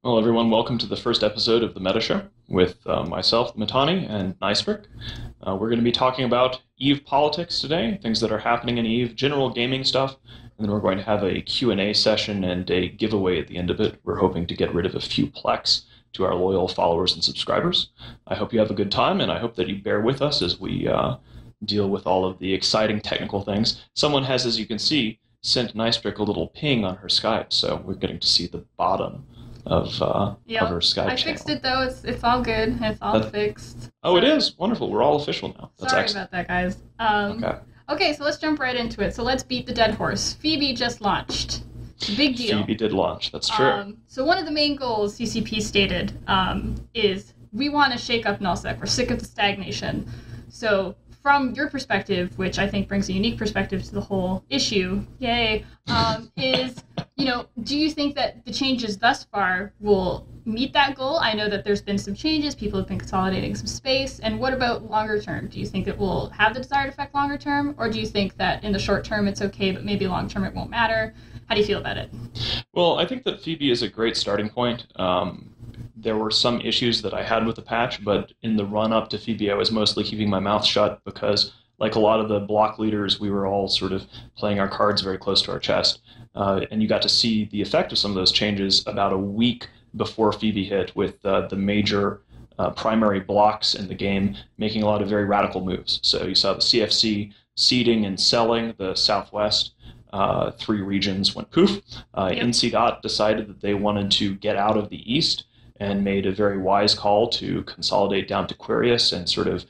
Well, everyone, welcome to the first episode of the MetaShow with myself, Mittani and Nystrik. We're going to be talking about EVE politics today, things that are happening in EVE, general gaming stuff, and then we're going to have a Q&A session and a giveaway at the end of it. We're hoping to get rid of a few plex to our loyal followers and subscribers. I hope you have a good time, and I hope that you bear with us as we deal with all of the exciting technical things. Someone has, as you can see, sent Nystrik a little ping on her Skype, so we're getting to see the bottom of her Skype channel. I fixed it though. It's all good. It's all fixed. Oh, it is? Wonderful. We're all official now. That's Sorry excellent. about that, guys. Okay, so let's jump right into it. So let's beat the dead horse. Phoebe just launched. It's a big deal. Phoebe did launch. That's true. So one of the main goals CCP stated is we want to shake up Null-sec. We're sick of the stagnation. So from your perspective, which I think brings a unique perspective to the whole issue, yay, is, do you think that the changes thus far will meet that goal? I know that there's been some changes. People have been consolidating some space. And what about longer term? Do you think it will have the desired effect longer term? Or do you think that in the short term it's okay, but maybe long term it won't matter? How do you feel about it? Well, I think that Phoebe is a great starting point. There were some issues that I had with the patch, but in the run-up to Phoebe, I was mostly keeping my mouth shut because, like a lot of the block leaders, we were all sort of playing our cards very close to our chest. And you got to see the effect of some of those changes about a week before Phoebe hit, with the major primary blocks in the game making a lot of very radical moves. So you saw the CFC seeding and selling the Southwest. 3 regions went poof. NC decided that they wanted to get out of the East and made a very wise call to consolidate down to Quirius and sort of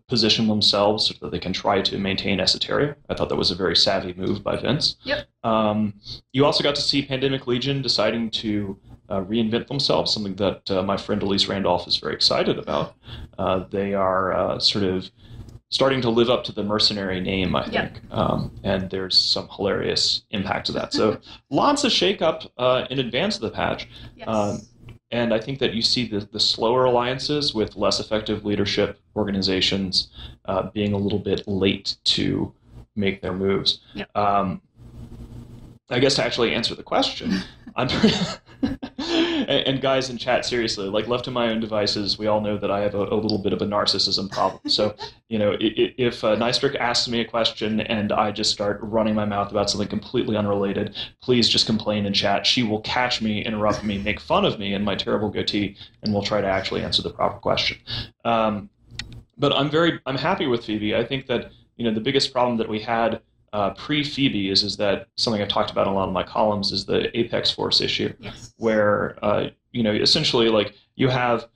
position themselves so that they can try to maintain Esoteria. I thought that was a very savvy move by Vince. Yep. You also got to see Pandemic Legion deciding to reinvent themselves, something that my friend Elise Randolph is very excited about. They are sort of starting to live up to the mercenary name, I think. And there's some hilarious impact to that. So lots of shakeup in advance of the patch. Yes. And I think that you see the slower alliances with less effective leadership organizations being a little bit late to make their moves. Yep. I guess to actually answer the question, and guys in chat, seriously, like left to my own devices, we all know that I have a little bit of a narcissism problem. So, if Nystrik asks me a question and I just start running my mouth about something completely unrelated, please just complain in chat. She will catch me, interrupt me, make fun of me and my terrible goatee, and we'll try to actually answer the proper question. But I'm happy with Phoebe. I think that, the biggest problem that we had pre-Phoebe is that something I've talked about in a lot of my columns is the Apex Force issue, where essentially like you have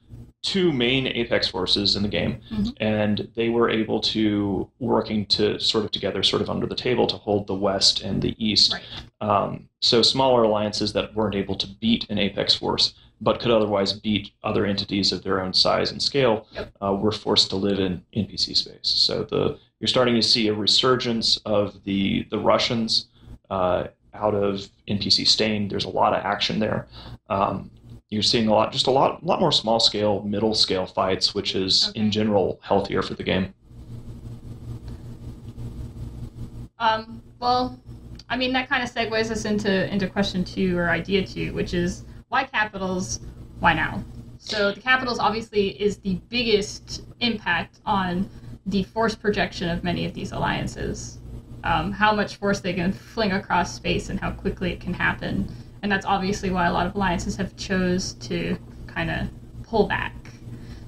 2 main Apex Forces in the game, and they were able to working to sort of together, sort of under the table to hold the West and the East. Right. So smaller alliances that weren't able to beat an Apex Force but could otherwise beat other entities of their own size and scale, were forced to live in NPC space. So you're starting to see a resurgence of the Russians out of NPC stain. There's a lot of action there. You're seeing a lot more small scale, middle scale fights, which is in general healthier for the game. Well, I mean, that kind of segues us into question 2 or idea 2, which is why capitals, why now? So the capitals obviously is the biggest impact on the force projection of many of these alliances. How much force they can fling across space and how quickly it can happen. And that's obviously why a lot of alliances have chose to kind of pull back.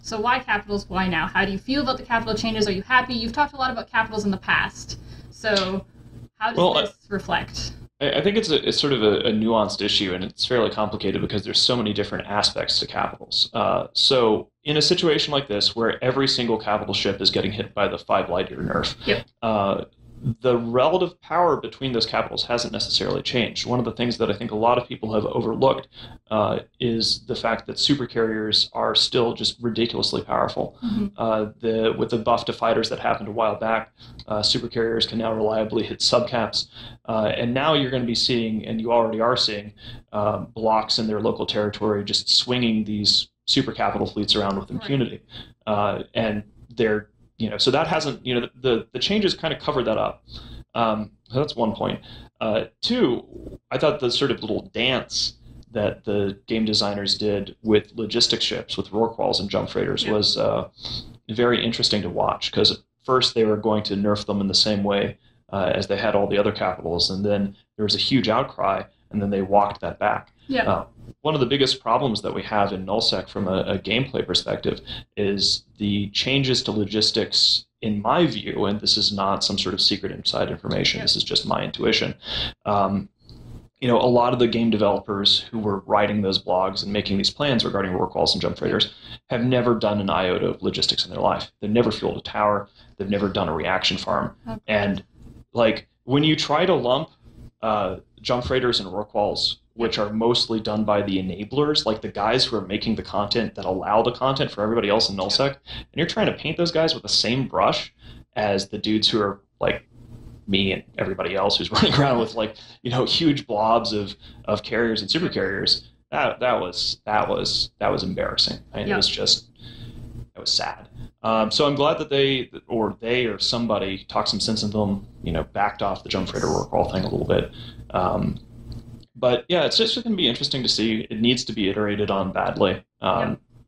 So why capitals, why now? How do you feel about the capital changes? Are you happy? You've talked a lot about capitals in the past. So how does this reflect? I think it's sort of a nuanced issue, and it's fairly complicated because there's so many different aspects to capitals. So in a situation like this, where every single capital ship is getting hit by the 5 light year nerf, the relative power between those capitals hasn't necessarily changed. One of the things that I think a lot of people have overlooked is the fact that supercarriers are still just ridiculously powerful. With the buff to fighters that happened a while back, supercarriers can now reliably hit subcaps. And now you're going to be seeing, and you already are seeing, blocks in their local territory just swinging these super capital fleets around with impunity. And they're so that hasn't, the changes kind of covered that up. So that's one point. 2, I thought the sort of little dance that the game designers did with logistics ships, with Rorquals and jump freighters, was very interesting to watch, because at first they were going to nerf them in the same way as they had all the other capitals, and then there was a huge outcry, and then they walked that back. One of the biggest problems that we have in Null-sec from a gameplay perspective is the changes to logistics, in my view, and this is not some sort of secret inside information, this is just my intuition. A lot of the game developers who were writing those blogs and making these plans regarding Rorquals and jump freighters have never done an iota of logistics in their life. They've never fueled a tower. They've never done a reaction farm. And when you try to lump jump freighters and Rorquals, which are mostly done by the enablers, like the guys who are making the content that allow the content for everybody else in Null-sec, and you're trying to paint those guys with the same brush as the dudes who are like me and everybody else who's running around with huge blobs of carriers and super carriers, that was embarrassing. It was sad. So I'm glad that they or somebody talked some sense into them, backed off the jump freighter Rorqual thing a little bit. But yeah, it's just going to be interesting to see. It needs to be iterated on badly.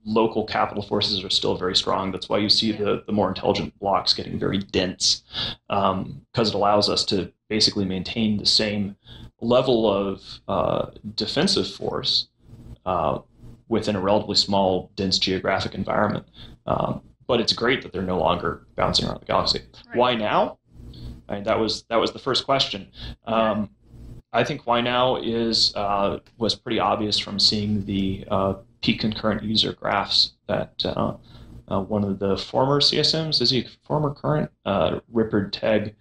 Local capital forces are still very strong. That's why you see the more intelligent blocks getting very dense, because it allows us to basically maintain the same level of defensive force within a relatively small, dense geographic environment. But it's great that they're no longer bouncing around the galaxy. Right. Why now? That was the first question. I think why now was pretty obvious from seeing the peak concurrent user graphs that one of the former CSMs, is he former current, Rippard Teg,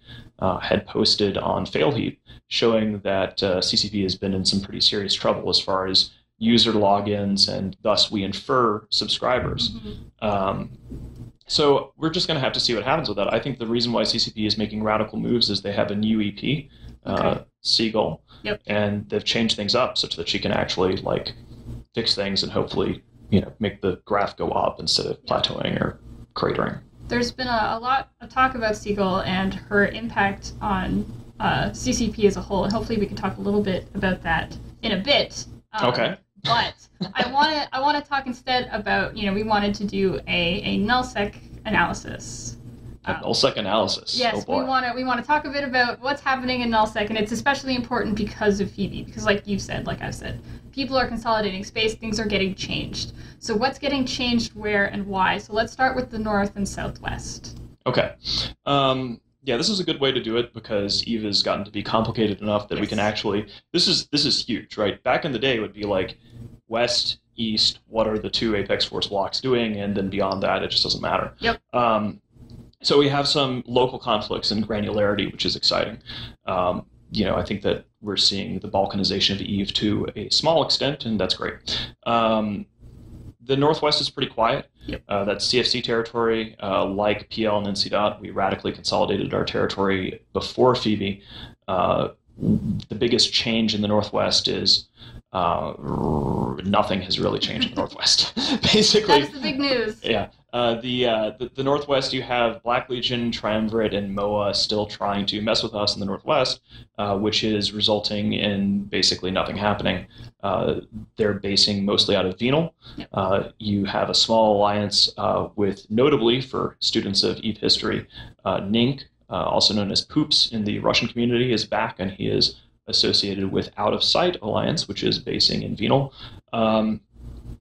had posted on Failheap, showing that CCP has been in some pretty serious trouble as far as user logins, and thus we infer subscribers. So we're just going to have to see what happens with that. I think the reason why CCP is making radical moves is they have a new EP, Seagull, and they've changed things up such that she can actually fix things and hopefully make the graph go up instead of plateauing or cratering. There's been a lot of talk about Seagull and her impact on CCP as a whole, and hopefully we can talk a little bit about that in a bit. But I want to talk instead about, we wanted to do a null-sec analysis. Null-sec analysis. Yes, we want to talk a bit about what's happening in null-sec, and it's especially important because of Phoebe. Because like you said, like I've said, people are consolidating space, things are getting changed. So what's getting changed where and why? So let's start with the north and southwest. Okay. Yeah, this is a good way to do it because EVE has gotten to be complicated enough that we can actually... This is huge, right? Back in the day, it would be like west, east, what are the two Apex Force blocks doing? And then beyond that, it just doesn't matter. So we have some local conflicts and granularity, which is exciting. I think that we're seeing the balkanization of EVE to a small extent, and that's great. The Northwest is pretty quiet. That's CFC territory. Like PL and NC. We radically consolidated our territory before Phoebe. The biggest change in the Northwest is nothing has really changed in the Northwest. Basically, that's the big news. The Northwest, you have Black Legion, Triumvirate, and MOA still trying to mess with us in the Northwest, which is resulting in basically nothing happening. They're basing mostly out of Venal. You have a small alliance with, notably for students of EVE history, Nink, also known as Poops in the Russian community, is back, and he is associated with Out of Sight Alliance, which is basing in Venal.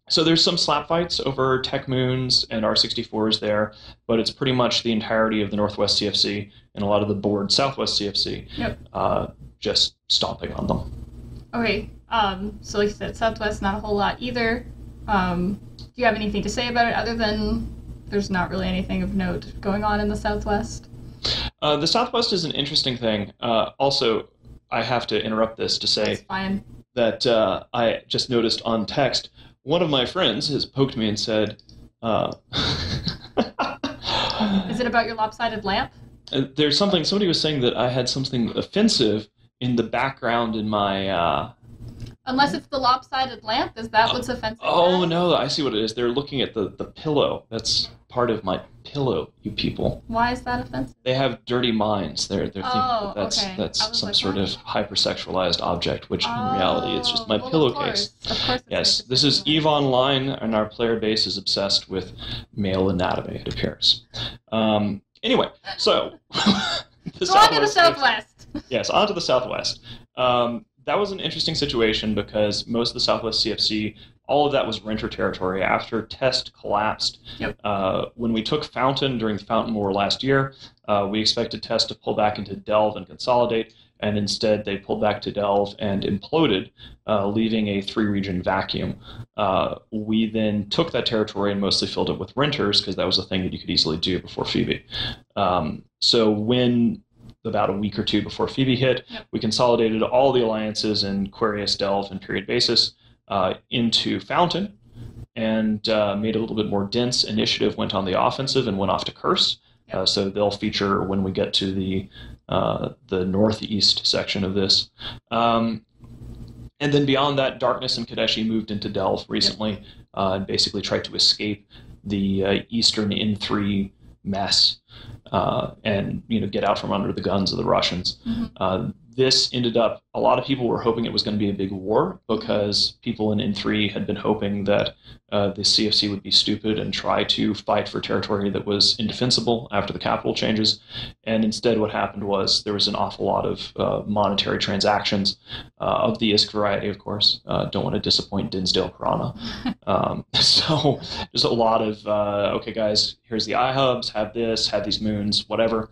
So there's some slap fights over Tech Moons and R64s there, but it's pretty much the entirety of the Northwest CFC and a lot of the board Southwest CFC just stomping on them. Okay, so like you said, Southwest, not a whole lot either. Do you have anything to say about it other than there's not really anything of note going on in the Southwest? The Southwest is an interesting thing. Also, I have to interrupt this to say that I just noticed on text, one of my friends has poked me and said, Is it about your lopsided lamp? There's somebody was saying that I had something offensive in the background in my... Unless it's the lopsided lamp, is that what's offensive? Oh, no, I see what it is. They're looking at the pillow. That's part of my pillow, you people. Why is that offensive? They have dirty minds. They're thinking okay. that's some like, sort of hypersexualized object, which in reality it's just my well, pillowcase. Of course Yes, this is EVE Online, and our player base is obsessed with male anatomy, it appears. Anyway, so... Go on to the Southwest. Yes, on to the Southwest. That was an interesting situation because most of the Southwest CFC, all of that was renter territory. After Test collapsed, when we took Fountain during the Fountain War last year, we expected Test to pull back into Delve and consolidate, and instead they pulled back to Delve and imploded, leaving a 3-region vacuum. We then took that territory and mostly filled it with renters because that was a thing that you could easily do before Phoebe. So when about a week or two before Phoebe hit, we consolidated all the alliances in Quarius, Delve, and Period Basis into Fountain and made it a little bit more dense. Initiative went on the offensive and went off to Curse. So they'll feature when we get to the northeast section of this. And then beyond that, Darkness and Kadeshi moved into Delve recently and basically tried to escape the Eastern N3 mess and get out from under the guns of the Russians. This ended up, a lot of people were hoping it was going to be a big war because people in N3 had been hoping that the CFC would be stupid and try to fight for territory that was indefensible after the capital changes. And instead what happened was there was an awful lot of monetary transactions of the ISK variety, of course. Don't want to disappoint Dinsdale Piranha. So there's a lot of, okay, guys, here's the iHubs, have this, have these moons, whatever.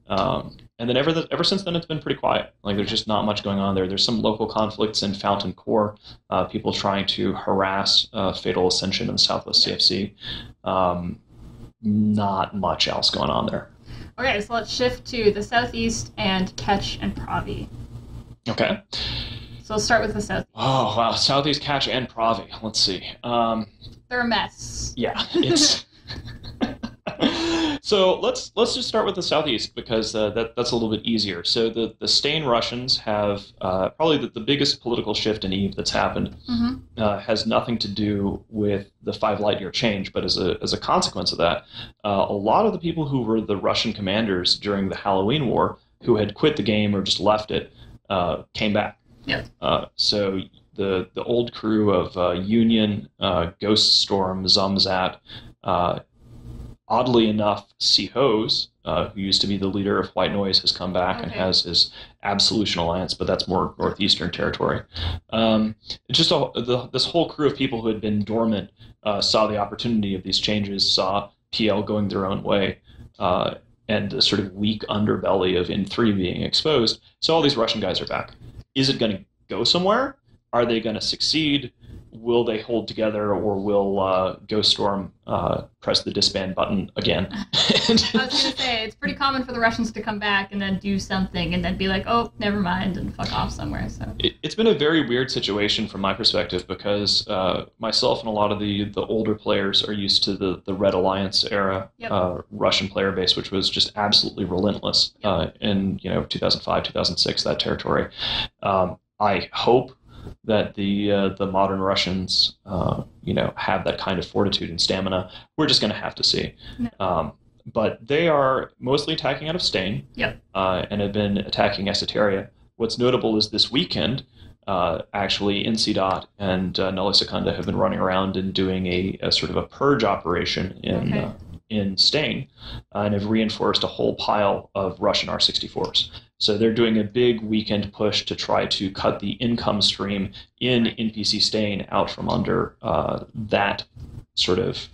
And then ever since then, it's been pretty quiet. Like, there's just not much going on there. There's some local conflicts in Fountain Core, people trying to harass Fatal Ascension in the Southwest CFC. Not much else going on there. Okay, so let's shift to the Southeast and Ketch and Pravi. Okay. So we'll start with the Southeast. Oh, wow. Southeast, Ketch, and Pravi. Let's see. They're a mess. Yeah, it's... So let's just start with the Southeast because that's a little bit easier. So the Stain Russians have probably the biggest political shift in EVE that's happened has nothing to do with the 5 light year change, but as a consequence of that, a lot of the people who were the Russian commanders during the Halloween War who had quit the game or just left it came back. Yeah. So the old crew of Union, Ghost Storm, Zumzat, oddly enough, Sihos, who used to be the leader of White Noise, has come back and has his Absolution Alliance, but that's more northeastern territory. It's just this whole crew of people who had been dormant saw the opportunity of these changes, saw PL going their own way, and the sort of weak underbelly of N3 being exposed. So all these Russian guys are back. Is it going to go somewhere? Are they going to succeed? Will they hold together, or will Ghost Storm press the disband button again? I was going to say, it's pretty common for the Russians to come back and then do something and then be like, oh, never mind, and fuck off somewhere. So it's been a very weird situation from my perspective because myself and a lot of the older players are used to the Red Alliance era Russian player base, which was just absolutely relentless in 2005, 2006, that territory. I hope that the modern Russians, have that kind of fortitude and stamina. We're just going to have to see. But they are mostly attacking out of Stain, and have been attacking Esoteria. What's notable is this weekend, actually, NC and Null-sec have been running around and doing a sort of a purge operation in Stain, and have reinforced a whole pile of Russian R64s. So they're doing a big weekend push to try to cut the income stream in NPC Stain out from under that sort of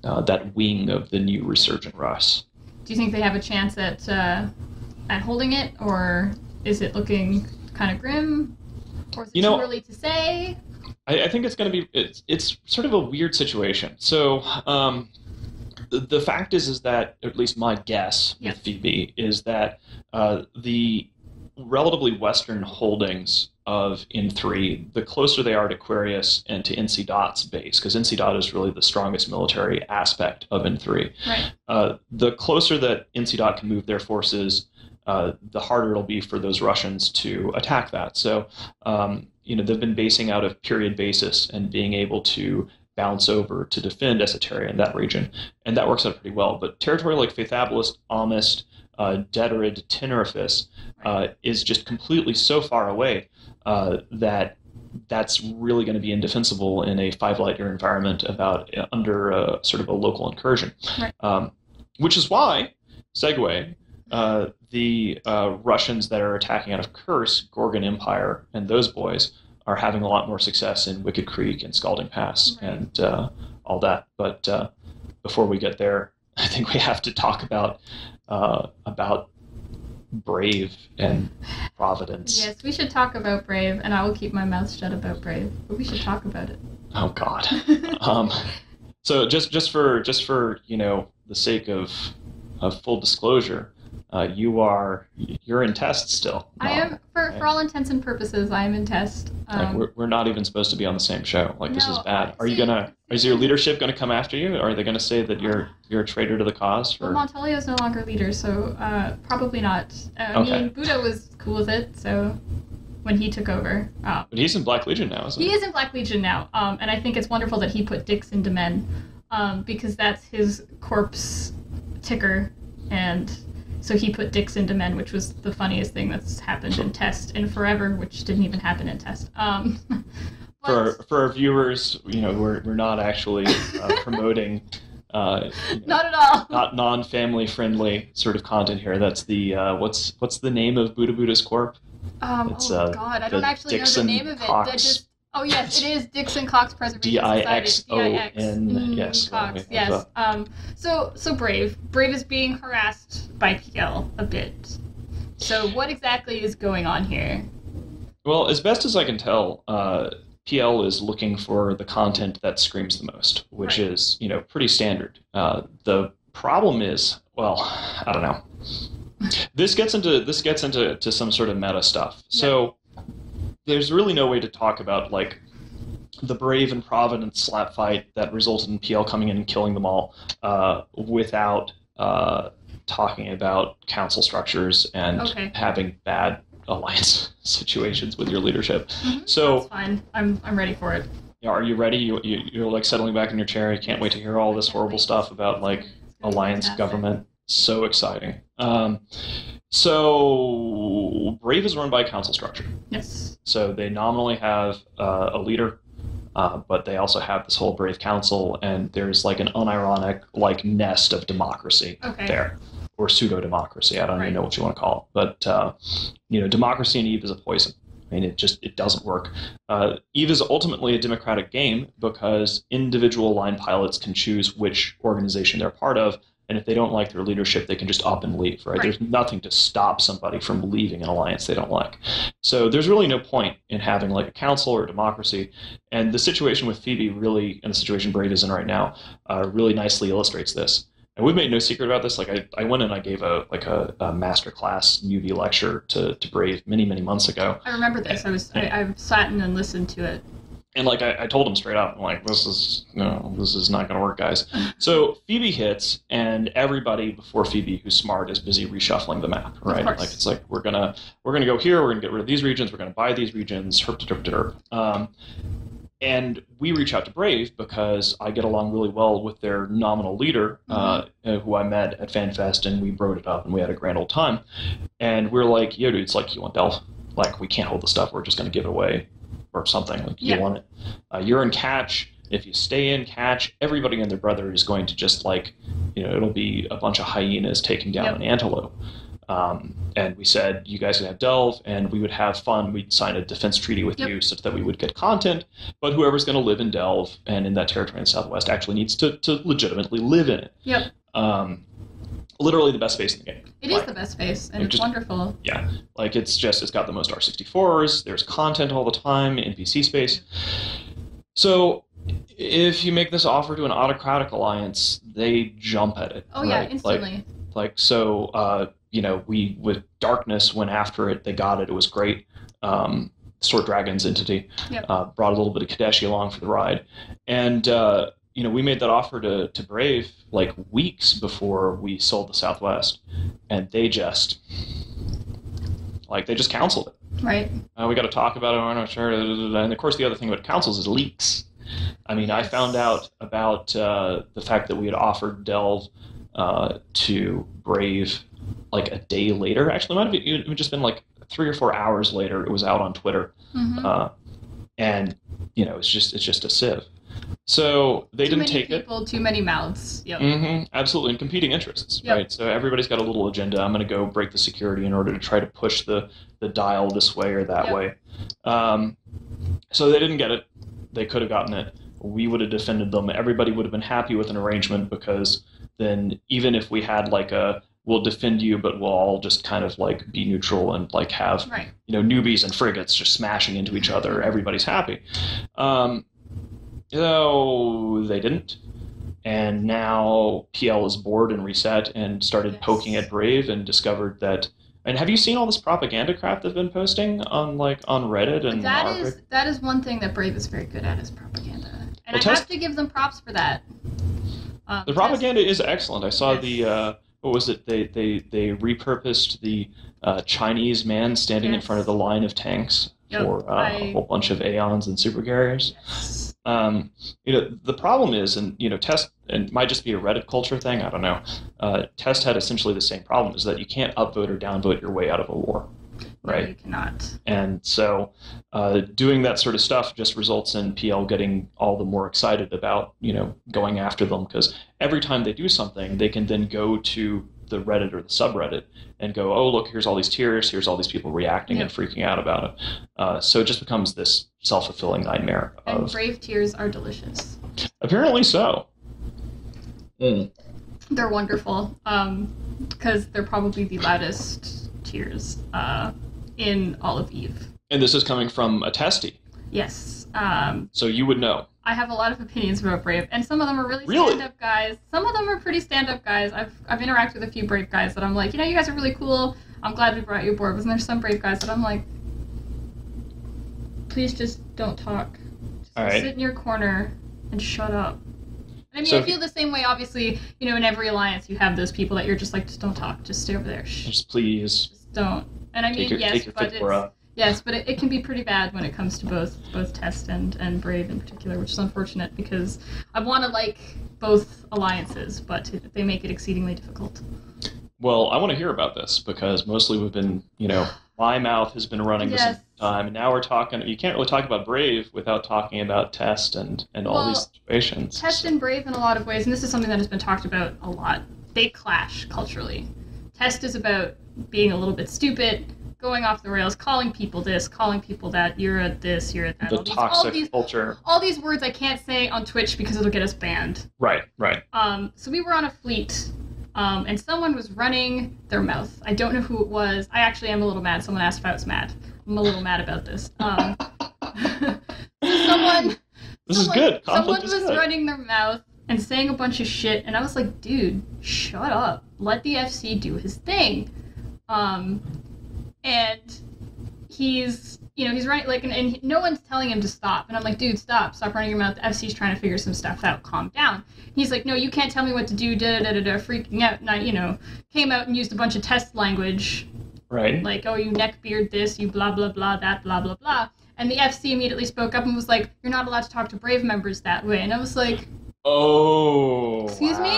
that wing of the new resurgent Rus. Do you think they have a chance at holding it, or is it looking kind of grim, or is it too early to say? I think it's going to be it's sort of a weird situation. So. The fact is that, at least my guess with Phoebe, is that the relatively Western holdings of N3, the closer they are to Quarius and to NC Dot's base, because NC Dot is really the strongest military aspect of N3. Right. The closer that NC Dot can move their forces, the harder it'll be for those Russians to attack that. So, they've been basing out of Period Basis and being able to bounce over to defend Esoteria in that region, and that works out pretty well. But territory like Faithabilis, Amist, Deterid, Tenerife is just completely so far away that that's really going to be indefensible in a 5 light year environment under sort of a local incursion. Right. Which is why, segue, the Russians that are attacking out of Kursk, Gorgon Empire, and those boys are having a lot more success in Wicked Creek and Scalding Pass and all that. But before we get there, I think we have to talk about Brave and Providence. Yes, we should talk about Brave, and I will keep my mouth shut about Brave. But we should talk about it. Oh God. So just for the sake of full disclosure, you're in test still. I am for all intents and purposes. I am in test. We're not even supposed to be on the same show. This is bad. See, is your leadership gonna come after you? Are they gonna say that you're a traitor to the cause? Well, Montalio is no longer leader, so probably not. I mean, Buddha was cool with it, so when he took over. But he's in Black Legion now, isn't he? He is in Black Legion now, and I think it's wonderful that he put Dix into men, because that's his corpse ticker, and so he put Dix into men, which was the funniest thing that's happened in Test in forever, which didn't even happen in Test. For our viewers, we're not actually promoting not at all. Not non-family friendly sort of content here. That's the what's the name of Buddha's corp? It's, God, I don't actually Dixon know the name of it. Cox. Oh yes, it is Dixon Cox Preservation Society. Dixon, yes. Cox, yes. So Brave is being harassed by PL a bit. So what exactly is going on here? Well, as best as I can tell, PL is looking for the content that screams the most, which is pretty standard. The problem is, well, I don't know. This gets into some sort of meta stuff. So there's really no way to talk about the Brave and Providence slap fight that resulted in PL coming in and killing them all without talking about council structures and having bad alliance situations with your leadership. So that's fine. I'm ready for it. Are you ready? You're settling back in your chair. You can't wait to hear all this horrible stuff about alliance government. So exciting. So Brave is run by a council structure. Yes. So they nominally have a leader, but they also have this whole Brave Council, and there's an unironic nest of democracy there, or pseudo-democracy. I don't even know what you want to call it. But democracy in EVE is a poison. I mean, it doesn't work. EVE is ultimately a democratic game because individual line pilots can choose which organization they're part of. And if they don't like their leadership, they can just up and leave, right? There's nothing to stop somebody from leaving an alliance they don't like. So there's really no point in having a council or a democracy. And the situation with Phoebe really, and the situation Brave is in right now, really nicely illustrates this. And we've made no secret about this. I went and I gave a masterclass UV lecture to Brave many, many months ago. I remember this. I sat in and listened to it. And I told him straight up, this is not going to work, guys. So Phoebe hits, and everybody before Phoebe who's smart is busy reshuffling the map, right? It's we're gonna go here, we're gonna get rid of these regions, we're gonna buy these regions, and we reach out to Brave because I get along really well with their nominal leader, who I met at FanFest, and we broed it up, and we had a grand old time. And we're like, yo, dude, it's you want Delve? We can't hold the stuff, we're just gonna give it away. Or something you want it. You're in catch. If you stay in catch, everybody and their brother is going to just it'll be a bunch of hyenas taking down an antelope. And we said you guys would have Delve, and we would have fun. We'd sign a defense treaty with you such that we would get content. But whoever's going to live in Delve and in that territory in the Southwest actually needs to legitimately live in it. Yep. Literally the best space in the game. It is the best space, and it's wonderful. Yeah, it's got the most R64s, there's content all the time, NPC space. So if you make this offer to an autocratic alliance, they jump at it. Oh yeah, instantly. We with Darkness went after it, they got it, it was great. Sword Dragon's entity brought a little bit of Kadeshi along for the ride. And we made that offer to Brave weeks before we sold the Southwest, and they just canceled it. Right. We got to talk about it. I'm not sure. And of course, the other thing about councils is leaks. I mean, I found out about the fact that we had offered Delve to Brave like a day later. Actually, it might have even just been like 3 or 4 hours later. It was out on Twitter, and it's just a sieve. So they didn't take it. Too many mouths. Yep. Absolutely, and competing interests, right? So everybody's got a little agenda. I'm going to go break the security in order to try to push the dial this way or that way. So they didn't get it. They could have gotten it. We would have defended them. Everybody would have been happy with an arrangement, because then even if we had like we'll defend you, but we'll all just kind of like be neutral and like have newbies and frigates just smashing into each other. Everybody's happy. So they didn't. And now PL is bored and reset and started poking at Brave and discovered that. And have you seen all this propaganda crap they've been posting on Reddit and that is one thing that Brave is very good at, is propaganda. And I have to give them props for that. The propaganda is excellent. I saw the what was it? They repurposed the Chinese man standing in front of the line of tanks for a whole bunch of Aeons and supercarriers. The problem is, and Test, and it might just be a Reddit culture thing, I don't know. Test had essentially the same problem, is that you can't upvote or downvote your way out of a war, right? No, you cannot. And so doing that sort of stuff just results in PL getting all the more excited about going after them, because every time they do something, they can then go to the Reddit or the subreddit and go, oh, look, here's all these tiers, here's all these people reacting and freaking out about it. So it just becomes this self-fulfilling nightmare. And Brave tiers are delicious. Apparently so. They're wonderful, because they're probably the loudest tiers in all of EVE. And this is coming from a testy. Yes. So you would know. I have a lot of opinions about Brave, and some of them are really stand-up guys. Some of them are pretty stand-up guys. I've interacted with a few Brave guys that I'm like, you guys are really cool. I'm glad we brought you aboard. But then there's some Brave guys that I'm like, please just don't talk. Just sit in your corner and shut up. And I mean, I feel the same way, obviously, in every alliance you have those people that you're just like, just don't talk. Just stay over there. Just please. Just don't. And I mean, but it can be pretty bad when it comes to both Test and Brave in particular, which is unfortunate, because I want to like both alliances, but they make it exceedingly difficult. Well, I want to hear about this, because mostly we've been, my mouth has been running this time, and now we're talking. You can't really talk about Brave without talking about Test and all these situations. Test and Brave in a lot of ways, and this is something that has been talked about a lot. They clash culturally. Test is about being a little bit stupid, going off the rails, calling people this, calling people that, you're a this, you're a that. The toxic culture. All these words I can't say on Twitch because it'll get us banned. Right. So we were on a fleet, and someone was running their mouth. I don't know who it was. I actually am a little mad. Someone asked if I was mad. I'm a little mad about this. This is good. Someone was running their mouth and saying a bunch of shit, and I was like, dude, shut up. Let the FC do his thing. And he's running, and no one's telling him to stop. And I'm like, dude, stop running your mouth. The FC's trying to figure some stuff out. Calm down. He's like, no, you can't tell me what to do, freaking out. And I, came out and used a bunch of test language. Right. Like, oh, you neckbeard this, you blah, blah, blah, that, blah, blah, blah. And the FC immediately spoke up and was like, you're not allowed to talk to Brave members that way. And I was like, oh, excuse me?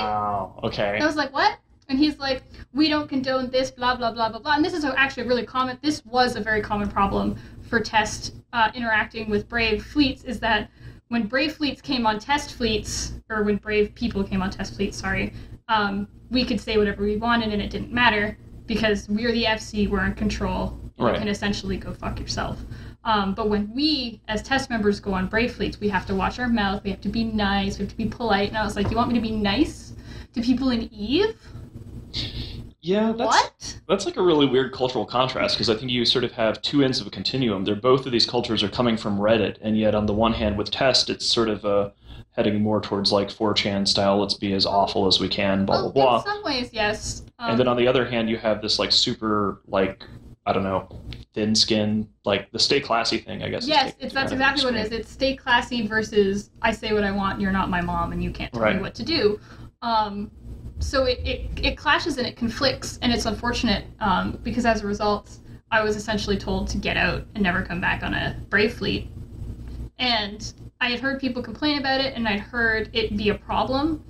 Okay. And I was like, what? And he's like, we don't condone this, blah, blah, blah, blah, blah. And this is actually a really common, this was a very common problem for Test interacting with Brave fleets, is that when Brave fleets came on Test fleets, or when Brave people came on Test fleets, we could say whatever we wanted and it didn't matter, because we're the FC, we're in control, you can essentially go fuck yourself. But when we, as Test members, go on Brave fleets, we have to watch our mouth, we have to be nice, we have to be polite. And I was like, you want me to be nice to people in EVE? Yeah, that's like a really weird cultural contrast, because I think you sort of have two ends of a continuum. Both of these cultures are coming from Reddit, and yet on the one hand with Test, it's sort of heading more towards like 4chan style, let's be as awful as we can, blah, blah, blah. In some ways, yes. And then on the other hand, you have this like super, like, I don't know, thin skin, like the stay classy thing, I guess. Yes, that's exactly what it is. It's stay classy versus I say what I want, you're not my mom, and you can't tell me what to do. So it clashes and it conflicts, and it's unfortunate, because as a result, I was essentially told to get out and never come back on a Brave fleet. And I had heard people complain about it, and I'd heard it be a problem.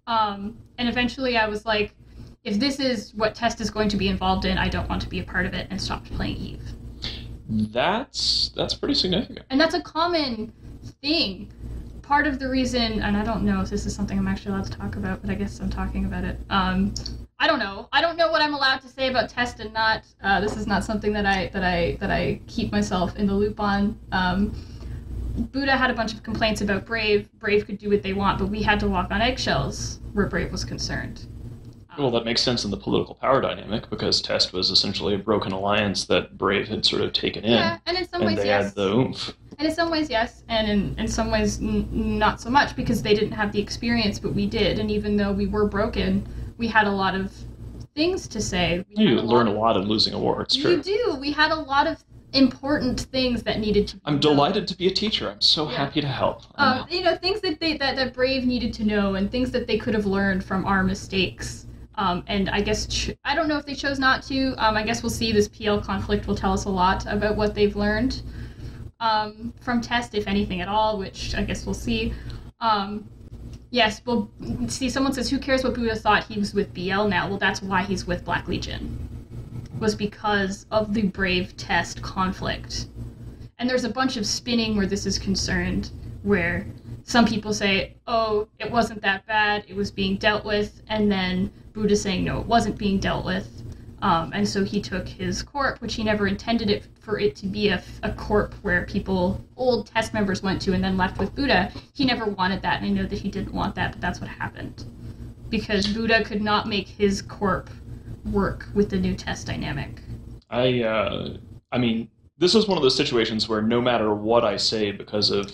And eventually I was like, if this is what Test is going to be involved in, I don't want to be a part of it, and stopped playing Eve. That's pretty significant. And that's a common thing. Part of the reason, and I don't know if this is something I'm actually allowed to talk about, but I guess I'm talking about it. I don't know. I don't know what I'm allowed to say about Test and not. This is not something that I keep myself in the loop on. Buddha had a bunch of complaints about Brave. Brave could do what they want, but we had to walk on eggshells where Brave was concerned. Well, that makes sense in the political power dynamic, because Test was essentially a broken alliance that Brave had sort of taken in. Yeah, and in some ways, they yes. had the oomph. And in some ways, yes, and in some ways, not so much, because they didn't have the experience, but we did. And even though we were broken, we had a lot of things to say. You learn a lot in losing a war, it's true. You do. We had a lot of important things that needed to be I'm delighted to be a teacher. I'm so happy to help. Things that Brave needed to know, and things that they could have learned from our mistakes. And I guess, I don't know if they chose not to. I guess we'll see. This PL conflict will tell us a lot about what they've learned from Test, if anything at all, which I guess we'll see. Yes, well, see, someone says, who cares what Buddha thought? He was with BL now. Well, that's why he's with Black Legion. Was because of the Brave Test conflict. And there's a bunch of spinning where this is concerned, where some people say, oh, it wasn't that bad, it was being dealt with, and then Buddha saying, no, it wasn't being dealt with. And so he took his corp, which he never intended it for it to be a corp where old Test members went to and then left with Buddha. He never wanted that, and I know that he didn't want that, but that's what happened. Because Buddha could not make his corp work with the new Test dynamic. I mean, this is one of those situations where no matter what I say, because of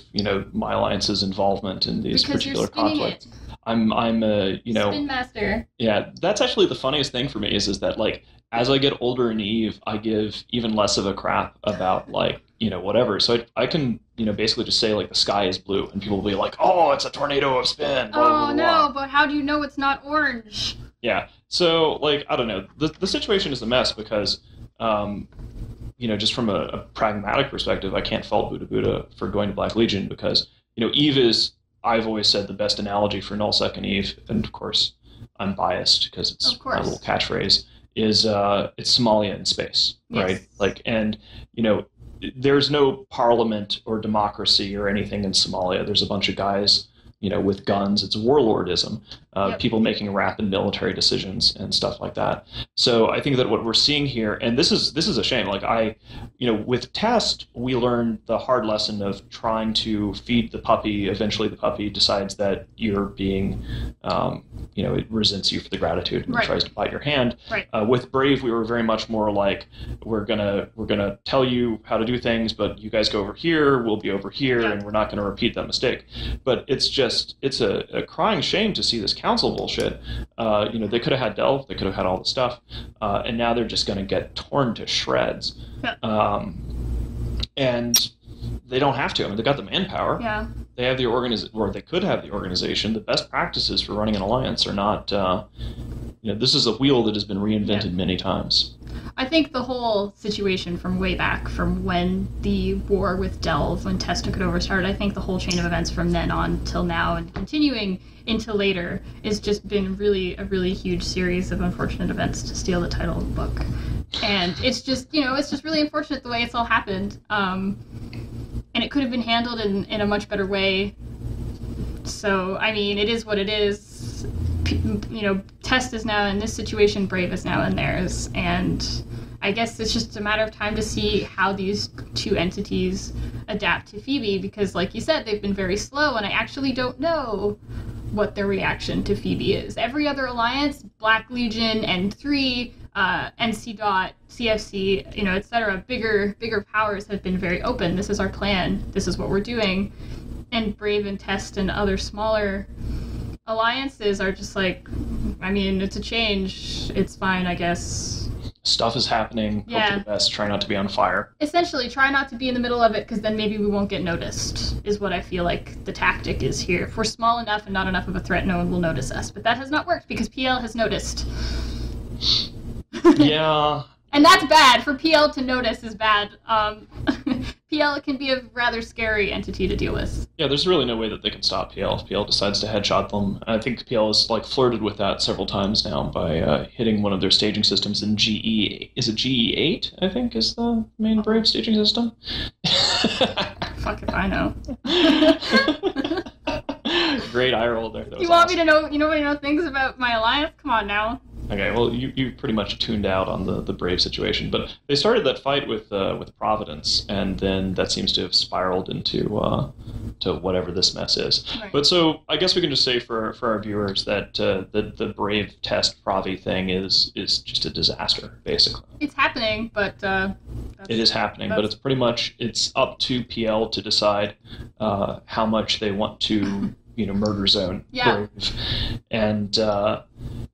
my alliance's involvement in these particular conflicts, I'm Spin master. Yeah, that's actually the funniest thing for me is that like as I get older in Eve, I give even less of a crap about whatever. So I can basically just say like the sky is blue, and people will be like, oh, it's a tornado of spin. Blah, blah, blah, no, but how do you know it's not orange? Yeah. So like I don't know. The situation is a mess because. Just from a pragmatic perspective, I can't fault Buddha for going to Black Legion because, Eve is, I've always said, the best analogy for Null-sec and Eve, and of course, I'm biased because it's my little catchphrase, is it's Somalia in space, right? Yes. Like, and, there's no parliament or democracy or anything in Somalia. There's a bunch of guys, with guns. It's warlordism, people making rapid military decisions and stuff like that. So I think that what we're seeing here, and this is a shame. Like with Test, we learned the hard lesson of trying to feed the puppy. Eventually, the puppy decides that you're being, it resents you for the gratitude and tries to bite your hand. Right. With Brave, we were very much more like we're gonna tell you how to do things, but you guys go over here, we'll be over here, and we're not going to repeat that mistake. But it's a crying shame to see this council bullshit. They could have had Delve, they could have had all the stuff, and now they're just going to get torn to shreds. And they don't have to. I mean, they got the manpower. Yeah. They have the or they could have the organization. The best practices for running an alliance are not. This is a wheel that has been reinvented many times. I think the whole situation from way back, from when the war with Delve, when Test took it over, started, I think the whole chain of events from then on till now and continuing into later has just been a really huge series of unfortunate events, to steal the title of the book. And it's just, it's just really unfortunate the way it's all happened. And it could have been handled in a much better way. So, I mean, it is what it is. Test is now in this situation, Brave is now in theirs, and I guess it's just a matter of time to see how these two entities adapt to Phoebe, because like you said, they've been very slow, and I actually don't know what their reaction to Phoebe is. Every other alliance, Black Legion, N3, NC Dot, CFC, etc., bigger powers have been very open. This is our plan. This is what we're doing. And Brave and Test and other smaller alliances are just like, I mean, it's a change. It's fine, I guess. Stuff is happening. Hope for the best. Try not to be on fire. Essentially, try not to be in the middle of it, because then maybe we won't get noticed, is what I feel like the tactic is here. If we're small enough and not enough of a threat, no one will notice us. But that has not worked, because PL has noticed. Yeah. And that's bad. For PL to notice is bad. PL can be a rather scary entity to deal with. Yeah, there's really no way that they can stop PL if PL decides to headshot them. I think PL has like flirted with that several times now by hitting one of their staging systems in GE. Is it GE8? I think is the main Brave staging system. Fuck if I know. Great eye roll there. You want me to know? You want me to know things about my alliance? Come on now. Okay, well, you pretty much tuned out on the Brave situation, but they started that fight with Providence, and then that seems to have spiraled into to whatever this mess is. Right. But so I guess we can just say for our viewers that the Brave test Pravi thing is just a disaster, basically. It's happening, but it is happening, but it's up to PL to decide how much they want to murder zone Brave, and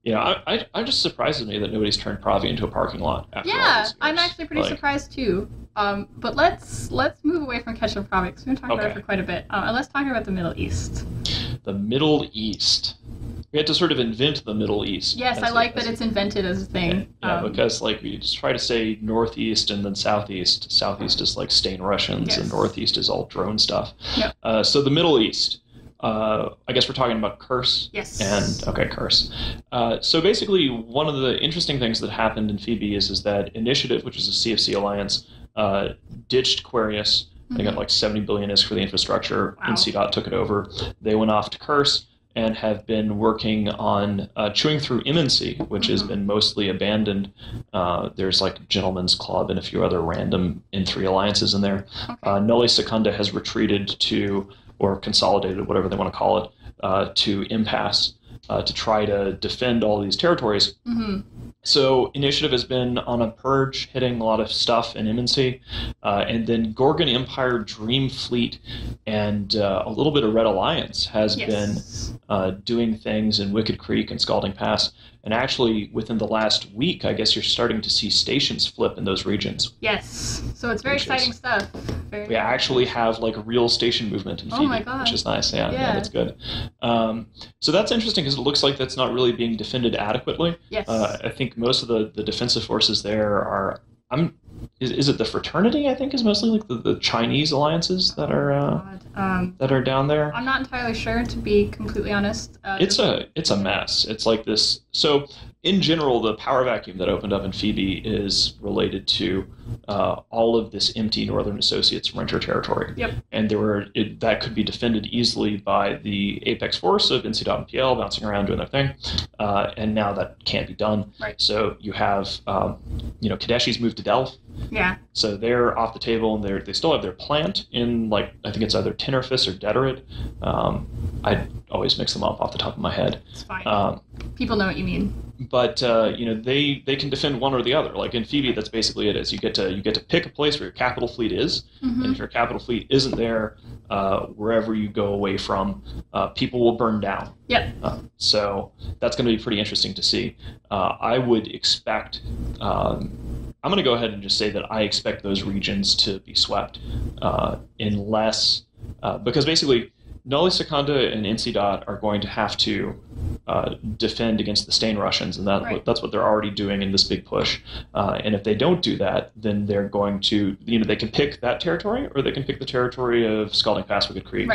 it just surprises me that nobody's turned Pravi into a parking lot. After all these years. I'm actually pretty surprised too. But let's move away from Ketchup Pravi because we've been talking about it for quite a bit, and let's talk about the Middle East. The Middle East. We had to sort of invent the Middle East. Yes, I like that it's invented as a thing. Yeah, because we just try to say Northeast and then Southeast. Southeast is like staying Russians, and Northeast is all drone stuff. Yep. So the Middle East. I guess we're talking about Curse. Yes. And Curse. So basically, one of the interesting things that happened in Phoebe is that Initiative, which is a CFC alliance, ditched Aquarius. They got like 70 billion ISK for the infrastructure. Wow. NC. Took it over. They went off to Curse and have been working on chewing through Immancy, which has been mostly abandoned. There's like Gentleman's Club and a few other random N3 alliances in there. Okay. Null-sec has retreated to, or consolidated, whatever they want to call it, to Impasse to try to defend all these territories. Mm-hmm. So Initiative has been on a purge, hitting a lot of stuff in Immancy, and then Gorgon Empire, Dream Fleet, and a little bit of Red Alliance has been doing things in Wicked Creek and Scalding Pass. And actually, within the last week, I guess you're starting to see stations flip in those regions. Yes, so it's very exciting stuff. We actually have like real station movement in Phoebe, my God. which is nice. Yeah, that's good. So that's interesting because it looks like that's not really being defended adequately. Yes. I think most of the defensive forces there are. Is it the Fraternity? I think is mostly like the Chinese alliances that are down there. I'm not entirely sure, to be completely honest. It's a mess. It's like this. So in general, the power vacuum that opened up in Phoebe is related to all of this empty Northern Associates renter territory. Yep. And that could be defended easily by the apex force of NC. and PL bouncing around doing their thing. And now that can't be done. Right. So you have, Kadeshi's moved to Delph. Yeah. So they're off the table, and they still have their plant in, I think it's either Tenerifis or Deterid. I always mix them up off the top of my head. It's fine. People know what you mean. But they can defend one or the other. Like in Phoebe, that's basically it. Is you get to pick a place where your capital fleet is, and if your capital fleet isn't there, wherever you go away from, people will burn down. Yep. So that's going to be pretty interesting to see. I would expect. I'm going to go ahead and just say that I expect those regions to be swept, unless because basically Null-sec and NC. Are going to have to defend against the Stain Russians, and that's what they're already doing in this big push. And if they don't do that, then they're going to, they can pick that territory, or they can pick the territory of Scalding Pass, Wicked Creek,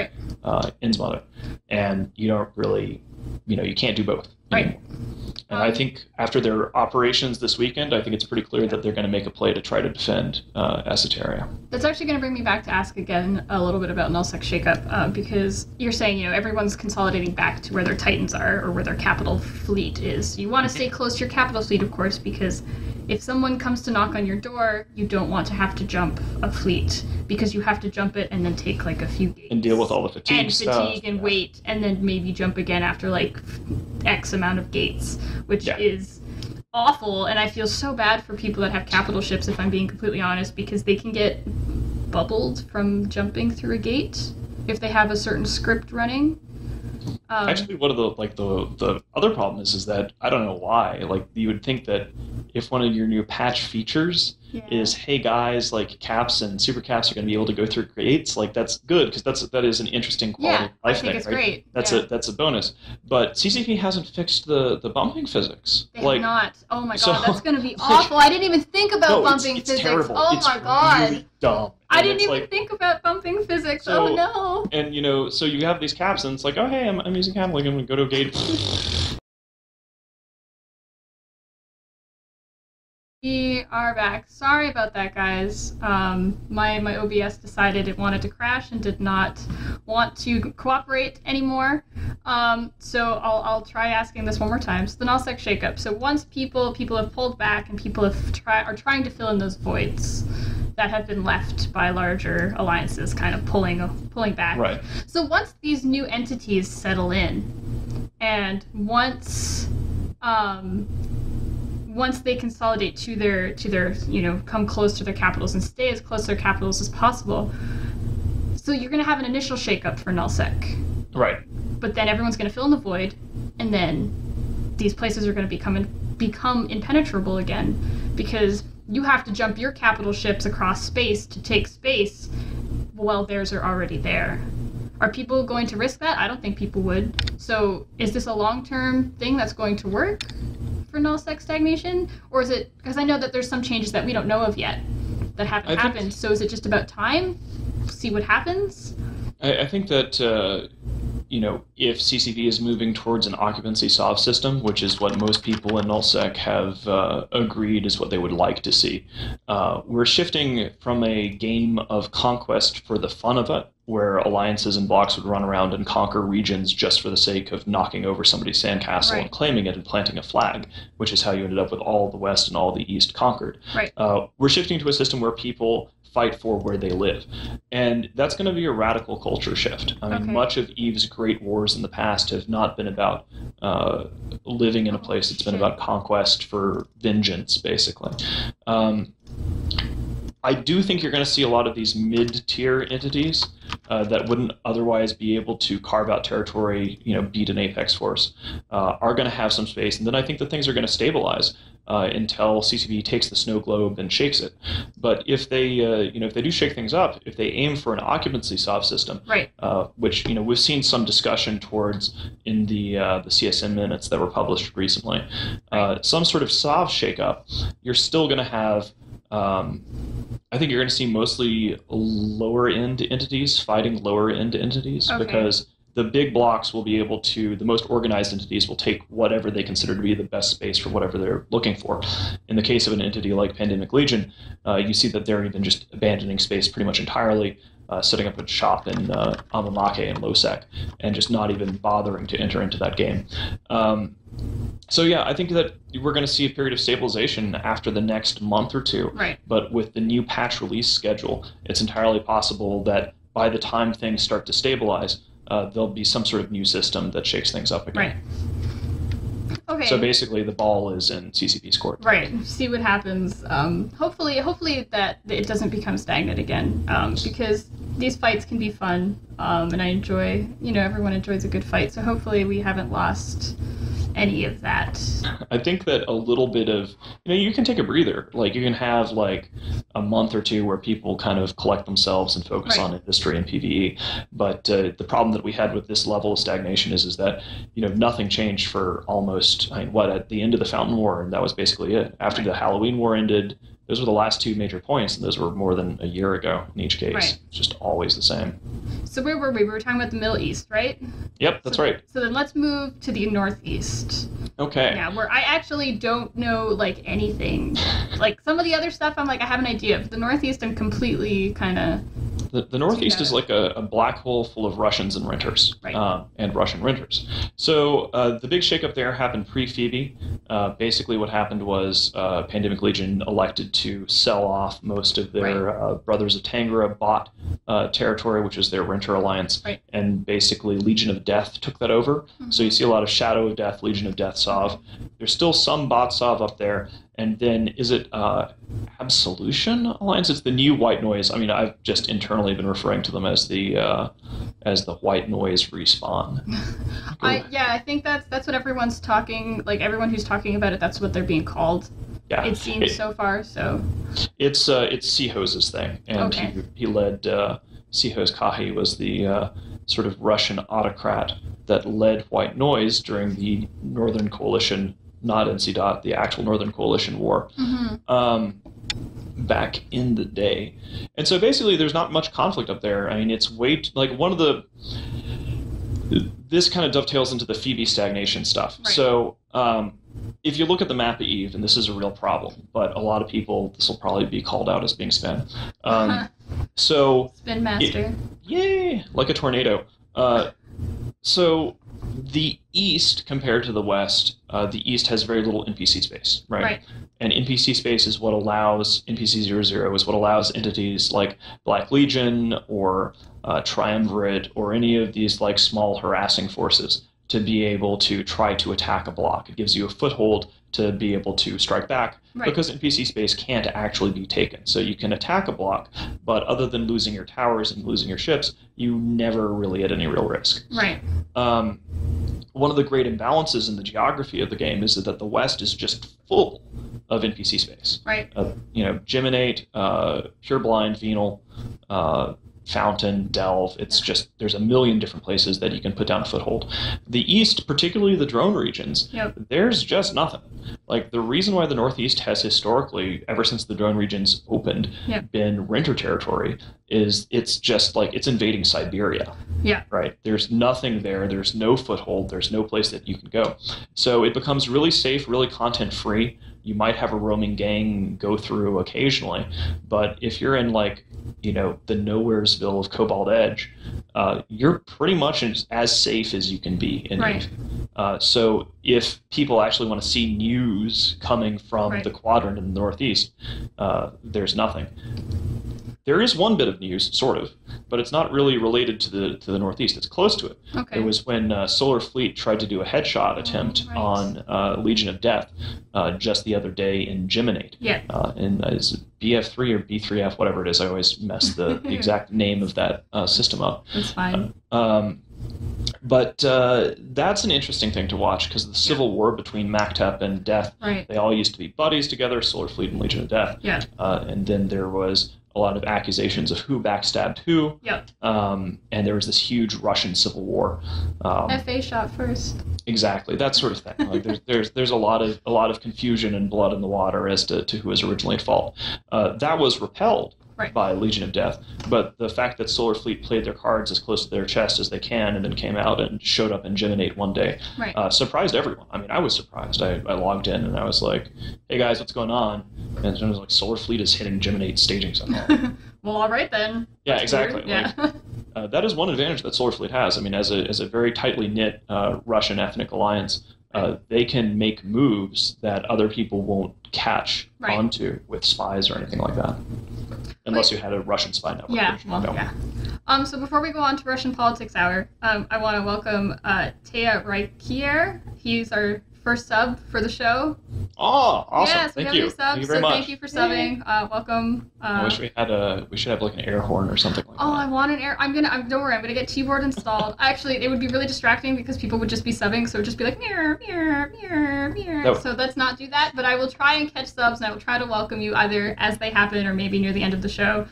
Innsmother, and you don't really, you can't do both. Right. And I think after their operations this weekend, I think it's pretty clear that they're going to make a play to try to defend Esoteria. That's actually going to bring me back to ask again a little bit about Null-sec shakeup, because you're saying, everyone's consolidating back to where their Titans are, or where their capital fleet is. You want to stay close to your capital fleet, of course, because if someone comes to knock on your door, you don't want to have to jump a fleet, because you have to jump it and then take a few gates. And deal with all the fatigue stuff. And wait, and then maybe jump again after X amount of gates, which is awful. And I feel so bad for people that have capital ships, if I'm being completely honest, because they can get bubbled from jumping through a gate if they have a certain script running. Actually, one of the other problem is that I don't know why. You would think that if one of your new patch features is, hey guys, caps and super caps are going to be able to go through gates, that's good, because that is an interesting quality of life thing, it's right? Great. That's a bonus. But CCP hasn't fixed the bumping physics. They have not. Oh my god, that's going to be awful. I didn't even think about bumping it's physics. Terrible. Oh my god. Really dumb. I didn't even think about bumping physics. So, oh no! And so you have these caps, and it's like, oh hey, I'm using cap, like I'm gonna go to a gate. We are back. Sorry about that, guys. My OBS decided it wanted to crash and did not want to cooperate anymore. So I'll try asking this one more time. So the Null-sec shakeup. So once people have pulled back and people are trying to fill in those voids that have been left by larger alliances, kind of pulling back. Right. So once these new entities settle in, and once they consolidate to their come close to their capitals and stay as close to their capitals as possible, so you're going to have an initial shakeup for Null-sec. Right. But then everyone's going to fill in the void, and then these places are going to become impenetrable again, because you have to jump your capital ships across space to take space while theirs are already there. Are people going to risk that? I don't think people would. So is this a long-term thing that's going to work for Null-sec stagnation? Or is it, because I know that there's some changes that we don't know of yet that haven't happened, so is it just about time? See what happens? I think that if CCP is moving towards an occupancy solve system, which is what most people in Null-sec have agreed is what they would like to see, we're shifting from a game of conquest for the fun of it, where alliances and blocks would run around and conquer regions just for the sake of knocking over somebody's sandcastle and claiming it and planting a flag, which is how you ended up with all the West and all the East conquered. Right. We're shifting to a system where people fight for where they live. And that's going to be a radical culture shift. I mean, much of Eve's great wars in the past have not been about living in a place. It's been about conquest for vengeance, basically. I do think you're going to see a lot of these mid-tier entities that wouldn't otherwise be able to carve out territory, beat an apex force, are going to have some space. And then I think that things are going to stabilize until CCP takes the snow globe and shakes it. But if they, if they do shake things up, if they aim for an occupancy solve system, right. Which we've seen some discussion towards in the CSM minutes that were published recently, some sort of solve shakeup, you're still going to have. I think you're going to see mostly lower-end entities fighting lower-end entities, because the big blocks will be able to, the most organized entities will take whatever they consider to be the best space for whatever they're looking for. In the case of an entity like Pandemic Legion, you see that they're even just abandoning space pretty much entirely, setting up a shop in Amamake and Null-sec, and just not even bothering to enter into that game. So yeah, I think that we're going to see a period of stabilization after the next month or two. Right. But with the new patch release schedule, it's entirely possible that by the time things start to stabilize, there'll be some sort of new system that shakes things up again. Right. Okay. So basically, the ball is in CCP's court. Right. See what happens. Hopefully that it doesn't become stagnant again, because these fights can be fun, and I enjoy. Everyone enjoys a good fight. So hopefully we haven't lost any of that. I think that a little bit of, you can take a breather. Like, you can have like a month or two where people kind of collect themselves and focus on industry and PvE. But the problem that we had with this level of stagnation is that, nothing changed for almost, at the end of the Fountain War, and that was basically it. After the Halloween War ended, those were the last two major points, and those were more than a year ago in each case. Right. It's just always the same. So where were we? We were talking about the Middle East, right? Yep, that's right. So then let's move to the Northeast. Okay. Yeah, where I actually don't know, anything. Some of the other stuff, I'm I have an idea. But the Northeast, I'm completely kind of... The Northeast is like a black hole full of Russians and renters, and Russian renters. So the big shakeup there happened pre-Phoebe. Basically what happened was Pandemic Legion elected to sell off most of their Brothers of Tangra bought territory, which is their renter alliance, and basically Legion of Death took that over. Mm-hmm. So you see a lot of Shadow of Death, Legion of Death Sov. There's still some bot Sov up there. And then, is it Absolution Alliance? It's the new White Noise. I mean, I've just internally been referring to them as the White Noise respawn. I think that's what everyone's talking. Everyone who's talking about it, that's what they're being called. Yeah, it seems so far. So it's Sihos's thing, and he led. Sihos Kahi was the sort of Russian autocrat that led White Noise during the Northern Coalition not NC Dot, the actual Northern Coalition War. Back in the day. And so basically there's not much conflict up there. I mean, it's like one of the... This kind of dovetails into the Phoebe stagnation stuff. Right. So if you look at the map of Eve, and this is a real problem, but a lot of people, this will probably be called out as being spin. So... Spin master. Yay! Like a tornado. So the East, compared to the West, the East has very little NPC space, right? And NPC space is what allows, NPC00 is what allows entities like Black Legion or Triumvirate or any of these like small harassing forces to be able to try to attack a block. It gives you a foothold to be able to strike back because NPC space can't actually be taken. So you can attack a block, but other than losing your towers and losing your ships, you never really at any real risk. Right. One of the great imbalances in the geography of the game is that the West is just full of NPC space. Right. Geminate, Pureblind, Venal, Fountain, Delve. It's just, there's a million different places that you can put down a foothold. The East, particularly the drone regions, there's just nothing. Like, the reason why the Northeast has historically, ever since the drone regions opened, been renter territory is it's just like, it's invading Siberia. Yeah. Right? There's nothing there. There's no foothold. There's no place that you can go. So it becomes really safe, really content-free. You might have a roaming gang go through occasionally, but if you're in, like, the Nowheresville of Cobalt Edge, you're pretty much as safe as you can be in Eve. So if people actually want to see news coming from the quadrant in the Northeast, there's nothing. There is one bit of news, sort of, but it's not really related to the Northeast. It's close to it. It was when Solar Fleet tried to do a headshot attempt on Legion of Death just the other day in Geminate. And is it BF3 or B3F, whatever it is. I always mess the exact name of that system up. That's fine. But that's an interesting thing to watch because the civil war between MacTep and Death, they all used to be buddies together, Solar Fleet and Legion of Death. And then there was a lot of accusations of who backstabbed who. And there was this huge Russian civil war. FA shot first. Exactly, that sort of thing. Like there's a lot of confusion and blood in the water as to who was originally at fault. That was repelled by Legion of Death, but the fact that Solar Fleet played their cards as close to their chest as they can and then came out and showed up in Geminate one day surprised everyone. I mean, I was surprised. I logged in and I was like, hey guys, what's going on? And it was like, Solar Fleet is hitting Geminate staging somehow. Well, all right then. Yeah, exactly. That is one advantage that Solar Fleet has. I mean, as a very tightly knit Russian ethnic alliance, they can make moves that other people won't catch onto with spies or anything like that. Unless you had a Russian spy network. So before we go on to Russian Politics Hour, I want to welcome Taya Reikier. He's our first sub for the show. Oh, awesome! Yes, we have new subs. Thank you very much. Thank you for subbing. Welcome. I wish we should have like an air horn or something like that. Oh, I want an air. Don't worry. I'm gonna get keyboard installed. Actually, it would be really distracting because people would just be subbing, so it would just be like mirror, mirror, mirror, mirror. No. So let's not do that. But I will try and catch subs, and I will try to welcome you either as they happen or maybe near the end of the show.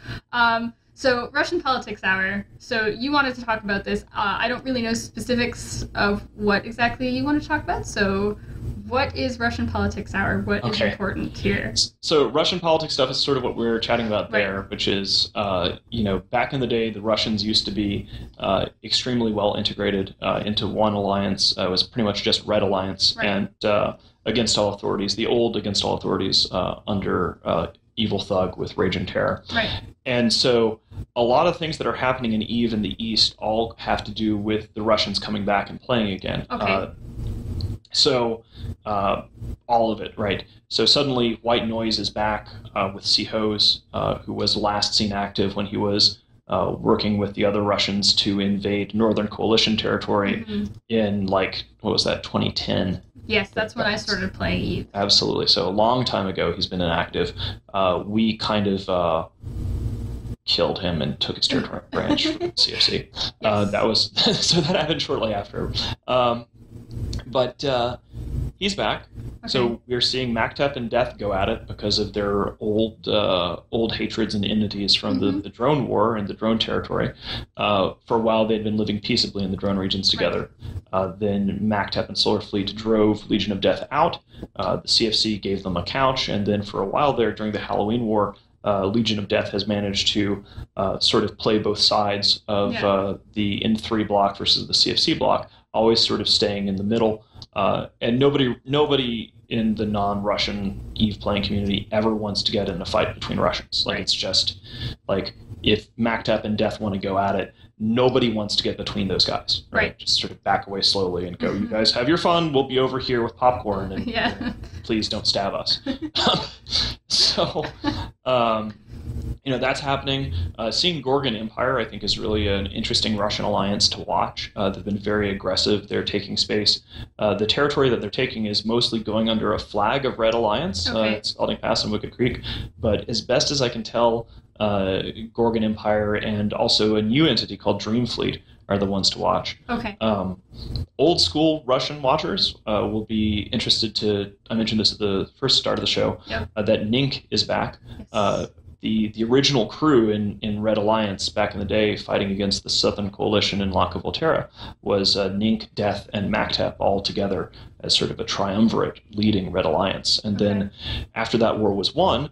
So Russian Politics Hour. So you wanted to talk about this. I don't really know specifics of what exactly you want to talk about. So what is Russian Politics Hour? What is important here? So Russian politics stuff is sort of what we were chatting about there, which is, back in the day, the Russians used to be extremely well integrated into one alliance. It was pretty much just Red Alliance and Against All Authorities, the old Against All Authorities under Evil Thug with Rage and Terror. And so a lot of things that are happening in Eve in the East all have to do with the Russians coming back and playing again. So all of it, right? So suddenly White Noise is back with Sihos, who was last seen active when he was working with the other Russians to invade Northern Coalition territory in, 2010. Yes, that's when I started playing Eve. Absolutely. So a long time ago, he's been inactive. We kind of killed him and took his territory branch from CFC. That happened shortly after. But He's back. Okay. So we're seeing MacTep and Death go at it because of their old hatreds and enmities from the drone war and the drone territory. For a while, they'd been living peaceably in the drone regions together. Right. Then MacTep and Solar Fleet drove Legion of Death out. The CFC gave them a couch, and then for a while there, during the Halloween War, Legion of Death has managed to sort of play both sides of the N3 block versus the CFC block, always sort of staying in the middle. And nobody in the non-Russian EVE playing community ever wants to get in a fight between Russians. Like, it's just like, if MacTep and Death want to go at it, nobody wants to get between those guys. Right? Just sort of back away slowly and go, you guys have your fun, we'll be over here with popcorn, and please don't stab us. So, that's happening. Seeing Gorgon Empire, I think, is really an interesting Russian alliance to watch. They've been very aggressive. They're taking space. The territory that they're taking is mostly going under a flag of Red Alliance. It's Scalding Pass and Wicked Creek. But as best as I can tell, Gorgon Empire and also a new entity called Dream Fleet are the ones to watch. Okay. Old school Russian watchers will be interested to, I mentioned this at the first start of the show, that Nink is back. Yes. The original crew in Red Alliance back in the day fighting against the Southern Coalition in Lac of Volterra was Nink, Death, and MacTep all together as sort of a triumvirate leading Red Alliance. And then after that war was won,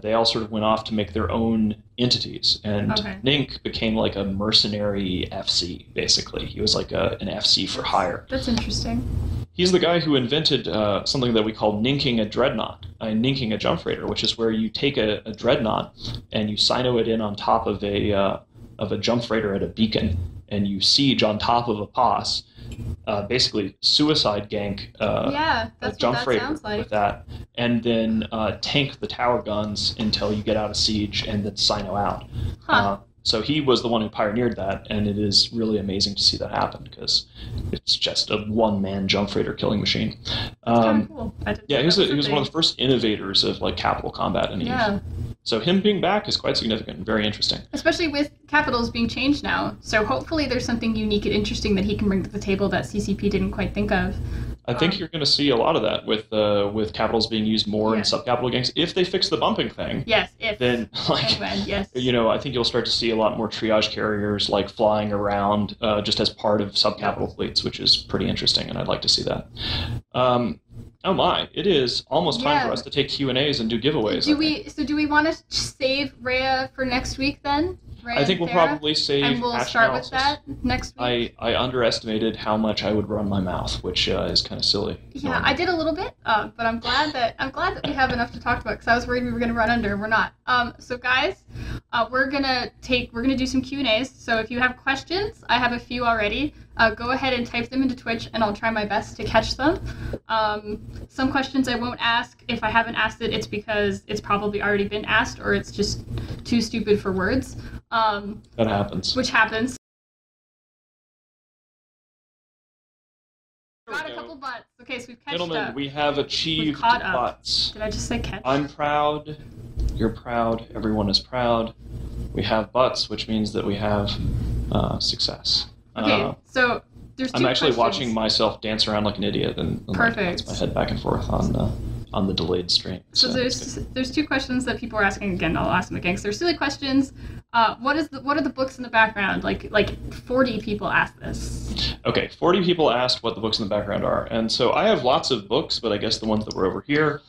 they all sort of went off to make their own entities. And Nink became like a mercenary FC, basically. He was like an FC for hire. That's interesting. He's the guy who invented something that we call ninking a dreadnought, ninking a jump freighter, which is where you take a dreadnought and you sino it in on top of a jump freighter at a beacon, and you siege on top of a POS, basically suicide gank that's a jump what that freighter sounds like. with that, and then tank the tower guns until you get out of siege and then sino out. So he was the one who pioneered that, and it is really amazing to see that happen because it's just a one-man jump freighter killing machine. Kind of cool. He was one of the first innovators of like capital combat in EVE. So him being back is quite significant and very interesting. Especially with capitals being changed now. So hopefully there's something unique and interesting that he can bring to the table that CCP didn't quite think of. I think you're going to see a lot of that with capitals being used more in sub-capital gangs. If they fix the bumping thing, then I think you'll start to see a lot more triage carriers like flying around just as part of sub-capital fleets, which is pretty interesting, and I'd like to see that. Oh my! It is almost time for us to take Q&As and do giveaways. Do we want to save Rhea for next week then? I think we'll probably save. And we'll start with that next week. I underestimated how much I would run my mouth, which is kind of silly. Yeah, I did a little bit, but I'm glad that we have enough to talk about because I was worried we were going to run under, and we're not. So guys, we're gonna do some Q&As. So if you have questions, I have a few already. Go ahead and type them into Twitch, and I'll try my best to catch them. Some questions I won't ask. If I haven't asked it, it's because it's probably already been asked, or it's just too stupid for words. That happens. Which happens. Got a couple butts. Okay, so we've catched Gentlemen, up. we have achieved butts. Did I just say catch? I'm proud. You're proud. Everyone is proud. We have butts, which means that we have success. Okay, so there's two I'm actually questions. Watching myself dance around like an idiot and bounce my head back and forth on the delayed stream. So there's two questions that people are asking. Again, I'll ask them again because they're silly questions. What are the books in the background? Like 40 people asked this. Okay, 40 people asked what the books in the background are, and so I have lots of books, but I guess the ones that were over here,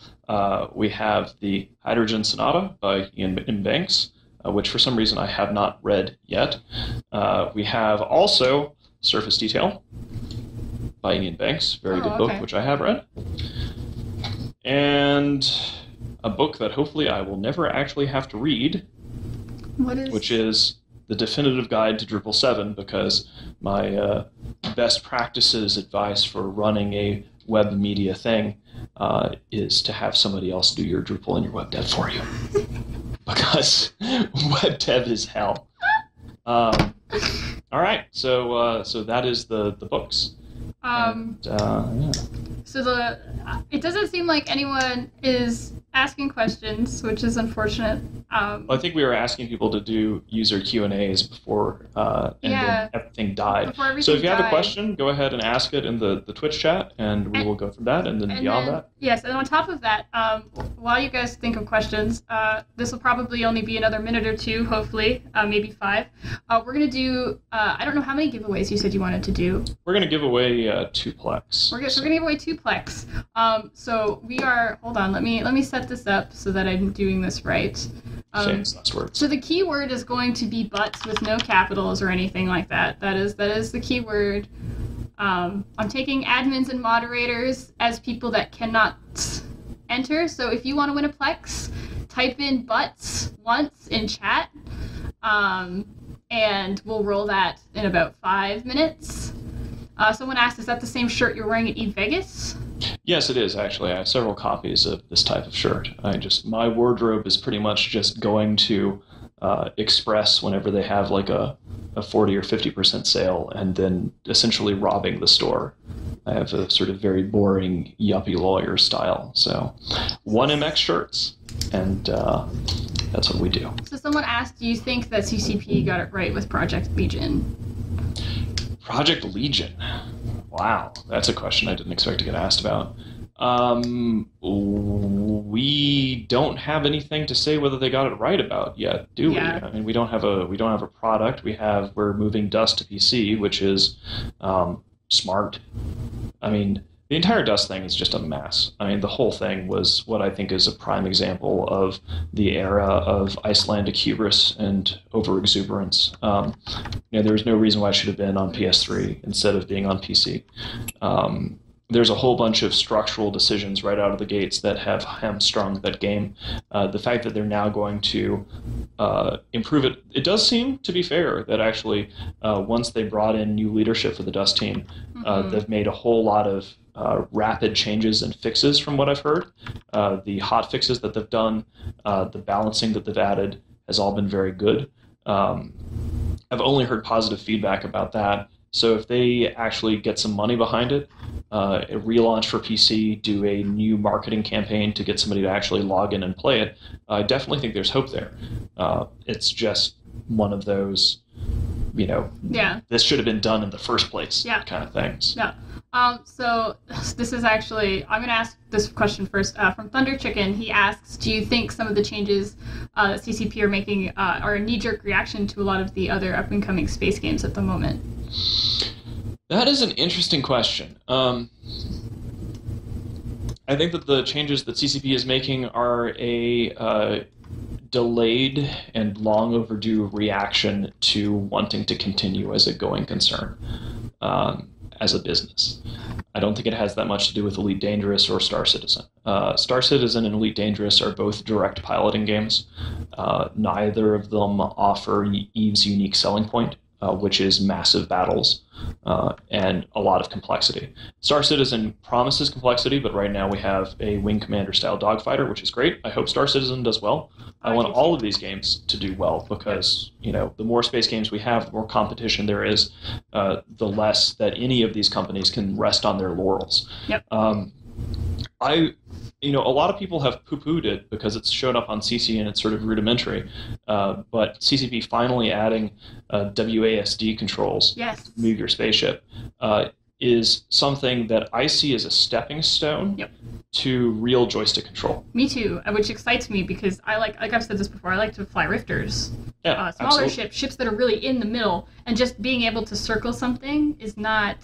we have the Hydrogen Sonata by Ian Banks, which for some reason I have not read yet. We have also Surface Detail by Ian Banks, very good book, which I have read. And a book that hopefully I will never actually have to read, which is The Definitive Guide to Drupal 7, because my best practices advice for running a web media thing is to have somebody else do your Drupal and your web dev for you. Because web dev is hell. All right, so that is the books. So it doesn't seem like anyone is asking questions, which is unfortunate. I think we were asking people to do user Q&As before, and then everything died. So if you have a question, go ahead and ask it in the Twitch chat, and we will go from that, and then beyond that. Yes, and on top of that, while you guys think of questions, this will probably only be another minute or two, hopefully, maybe 5. We're going to do, I don't know how many giveaways you said you wanted to do. We're going to give away 2plex. We're going to give away 2plex. So we are, hold on, let me set this up so that I'm doing this right. Famous last words. So the keyword is going to be butts with no capitals or anything like that. That is the keyword. I'm taking admins and moderators as people that cannot enter. So if you want to win a plex, type in butts once in chat, and we'll roll that in about 5 minutes. Someone asked, is that the same shirt you're wearing at eVegas? Yes, it is, actually. I have several copies of this type of shirt. My wardrobe is pretty much just going to Express whenever they have like a 40 or 50% sale, and then essentially robbing the store. I have a sort of very boring yuppie lawyer style. So 1MX shirts, and that's what we do. So someone asked, do you think that CCP got it right with Project Legion? Project Legion? Wow, that's a question I didn't expect to get asked about. We don't have anything to say whether they got it right about yet, do we? I mean, we don't have a product. We're moving Dust to PC, which is smart. I mean, the entire Dust thing is just a mess. I mean, the whole thing was what I think is a prime example of the era of Icelandic hubris and overexuberance. There's no reason why it should have been on PS3 instead of being on PC. There's a whole bunch of structural decisions right out of the gates that have hamstrung that game. The fact that they're now going to improve it, it does seem, to be fair, that actually once they brought in new leadership for the Dust team, they've made a whole lot of rapid changes and fixes from what I've heard. The hot fixes that they've done, the balancing that they've added has all been very good. I've only heard positive feedback about that. So if they actually get some money behind it, a relaunch for PC, do a new marketing campaign to get somebody to actually log in and play it, I definitely think there's hope there. It's just one of those, this should have been done in the first place kind of things. Yeah. So this is actually, I'm going to ask this question first. From Thunder Chicken, he asks, do you think some of the changes that CCP are making are a knee-jerk reaction to a lot of the other up-and-coming space games at the moment? That is an interesting question. I think that the changes that CCP is making are a delayed and long overdue reaction to wanting to continue as a going concern. As a business. I don't think it has that much to do with Elite Dangerous or Star Citizen. Star Citizen and Elite Dangerous are both direct piloting games. Neither of them offer Eve's unique selling point, which is massive battles and a lot of complexity. Star Citizen promises complexity, but right now we have a Wing Commander-style dogfighter, which is great. I hope Star Citizen does well. I want all of these games to do well because, the more space games we have, the more competition there is, the less that any of these companies can rest on their laurels. Yep. A lot of people have poo-pooed it because it's shown up on CC and it's sort of rudimentary. But CCP finally adding WASD controls to move your spaceship is something that I see as a stepping stone to real joystick control. Me too, which excites me because I like I've said this before, I like to fly Rifters. Yeah, smaller ships that are really in the middle, and just being able to circle something is not...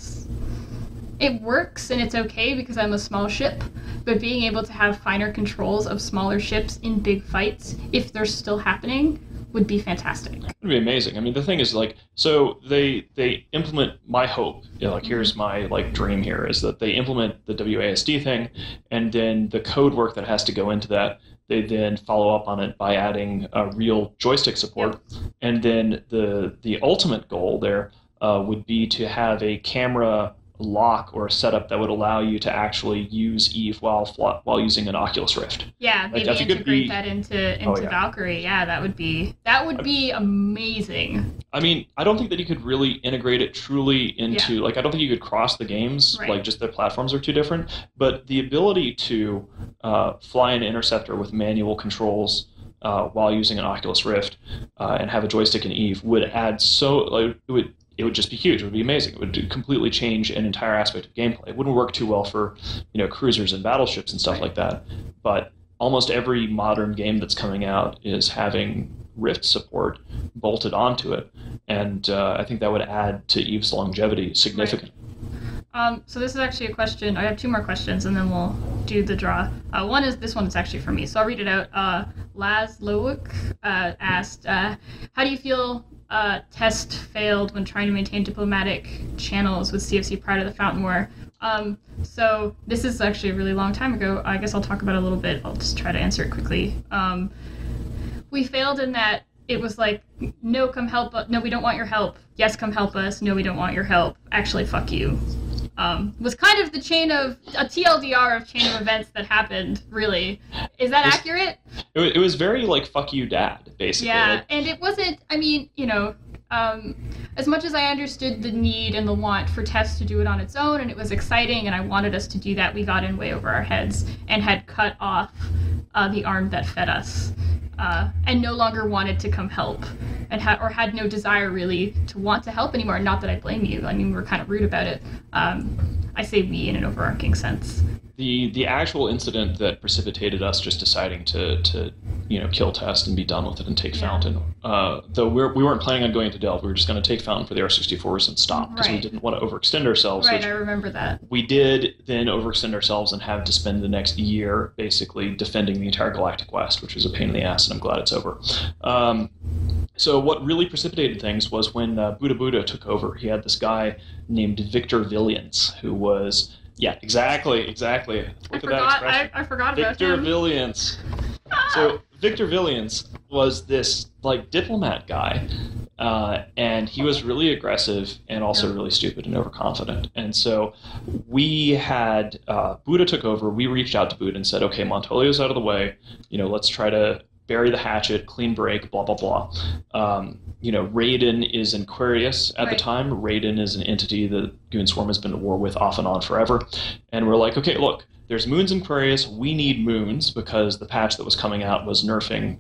It works and it's okay because I'm a small ship, but being able to have finer controls of smaller ships in big fights, if they're still happening, would be fantastic. It would be amazing. I mean, the thing is, so they implement my hope. Here's my dream here is that they implement the WASD thing, and then the code work that has to go into that, they then follow up on it by adding real joystick support, and then the ultimate goal there would be to have a camera lock or a setup that would allow you to actually use Eve while using an Oculus Rift. Yeah, Like, maybe integrate that into yeah. Valkyrie. Yeah, that would be amazing. I mean, I don't think that you could really integrate it truly into, like, I don't think you could cross the games, Right. like, just the platforms are too different, but the ability to fly an interceptor with manual controls while using an Oculus Rift and have a joystick and Eve would add it would just be huge. It would be amazing. It would completely change an entire aspect of gameplay. It wouldn't work too well for, cruisers and battleships and stuff Right. like that, but almost every modern game that's coming out is having Rift support bolted onto it, and I think that would add to Eve's longevity significantly. Right. So this is actually a question. I have 2 more questions, and then we'll do the draw. This one is actually for me, so I'll read it out. Laz Lowick asked, how do you feel Test failed when trying to maintain diplomatic channels with CFC prior to the Fountain War? So this is actually a really long time ago. I guess I'll talk about it a little bit. I'll just try to answer it quickly. We failed in that it was like, no, come help us. No, we don't want your help. Yes, come help us. No, we don't want your help. Actually, fuck you. Was kind of the a TLDR of chain of events that happened, really. Is that accurate? It was very like, fuck you, dad, basically. Yeah, like, and it wasn't, I mean, as much as I understood the need and the want for Test to do it on its own, and it was exciting, and I wanted us to do that, we got in way over our heads and had cut off the arm that fed us. And no longer wanted to come help, and had no desire really to want to help anymore. Not that I blame you. I mean, we're kind of rude about it. I say we in an overarching sense. The actual incident that precipitated us just deciding to kill Test and be done with it and take Fountain, though we weren't planning on going to Delve, we were just going to take Fountain for the R64s and stop, because we didn't want to overextend ourselves. Right, I remember that. We did then overextend ourselves and have to spend the next year basically defending the entire Galactic West, which was a pain in the ass, and I'm glad it's over. So what really precipitated things was when Buddha took over. He had this guy named Victor Villians, who was... Yeah, exactly. Look at that expression. I forgot about Victor him. Villians. So Victor Villians was this like diplomat guy, and he was really aggressive and also really stupid and overconfident. And so we had Buddha took over. We reached out to Buddha and said, "Okay, Montolio's out of the way. Let's try to bury the hatchet, clean break, blah blah blah." Raiden is in Aquarius at the time. Raiden is an entity that Goonswarm has been at war with off and on forever. And we're like, okay, look, there's moons in Aquarius. We need moons because the patch that was coming out was nerfing,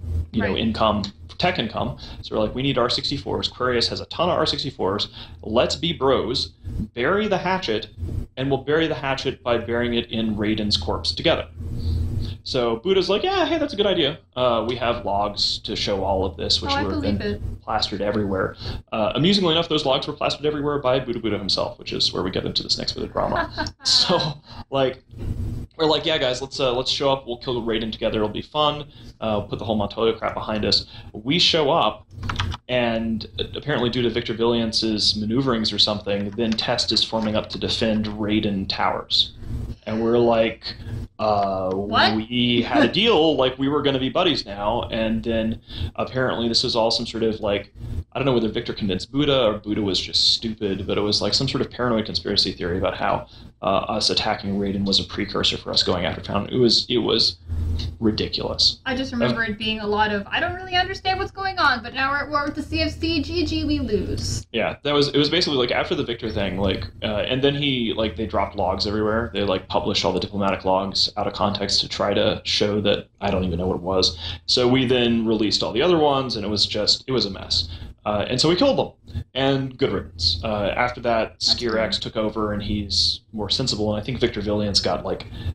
tech income. So we're like, we need R64s. Aquarius has a ton of R64s. Let's be bros. Bury the hatchet, and we'll bury the hatchet by burying it in Raiden's corpse together. So Buddha's like, yeah, hey, that's a good idea. We have logs to show all of this, which were plastered everywhere. Amusingly enough, those logs were plastered everywhere by Buddha himself, which is where we get into this next bit of drama. So, we're like, yeah, guys, let's show up. We'll kill Raiden together. It'll be fun. Put the whole Montolio crap behind us. We show up, and apparently due to Victor Villians' maneuverings or something, then Test is forming up to defend Raiden Towers. And we're like, what? We had a deal, like we were going to be buddies now, and then apparently this is all some sort of like, I don't know whether Victor convinced Buddha or Buddha was just stupid, but it was like some sort of paranoid conspiracy theory about how us attacking Raiden was a precursor for us going after Fountain. It was ridiculous. I just remember it being a lot of, I don't really understand what's going on, but now we're at war with the CFC, GG, we lose. Yeah, it was basically like after the Victor thing, and then they dropped logs everywhere. They published all the diplomatic logs out of context to try to show that I don't even know what it was. So we then released all the other ones, and it was a mess. And so we killed them, and good riddance. After that, Skirax took over, and he's more sensible, and I think Victor Villians got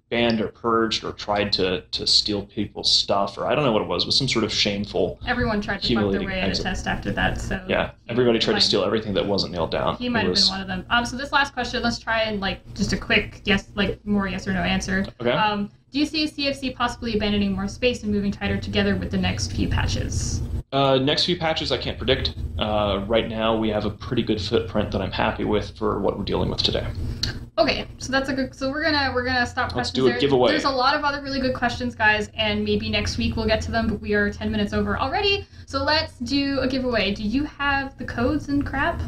banned or purged or tried to steal people's stuff, or I don't know what it was some sort of shameful, everyone tried to fuck their way out of Test after that, so... Yeah, everybody tried to steal everything that wasn't nailed down. He might have been one of them. So this last question, let's try and, just a quick more yes or no answer. Okay. Do you see CFC possibly abandoning more space and moving tighter together with the next few patches? Next few patches I can't predict. Right now we have a pretty good footprint that I'm happy with for what we're dealing with today. Okay, so that's a good. So we're gonna stop questions. Let's do a there. giveaway. There's a lot of other really good questions, guys, and maybe next week we'll get to them. But we are 10 minutes over already, so let's do a giveaway. Do you have the codes and crap?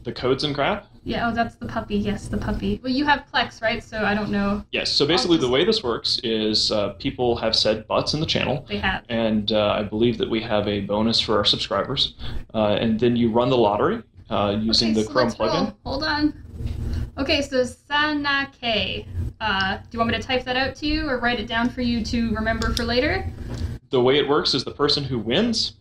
The codes and crap? Yeah, oh, that's the puppy. Yes, the puppy. Well, you have Plex, right? So I don't know. Yes, so basically the way this works is people have said butts in the channel. They have. And I believe that we have a bonus for our subscribers. And then you run the lottery using the Chrome plugin. Roll. Hold on. Okay, so Sanake. Do you want me to type that out to you or write it down for you to remember for later? The way it works is the person who wins,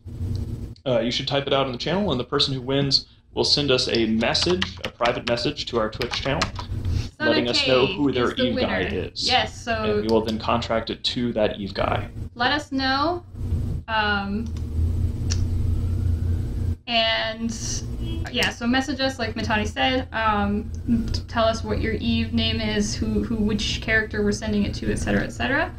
you should type it out in the channel, and the person who wins will send us a message, a private message to our Twitch channel, letting us know who their Eve guy is. Yes, so... And we will then contract it to that Eve guy. Let us know. And yeah, so message us like Mittani said. Tell us what your Eve name is, which character we're sending it to, etc., etc.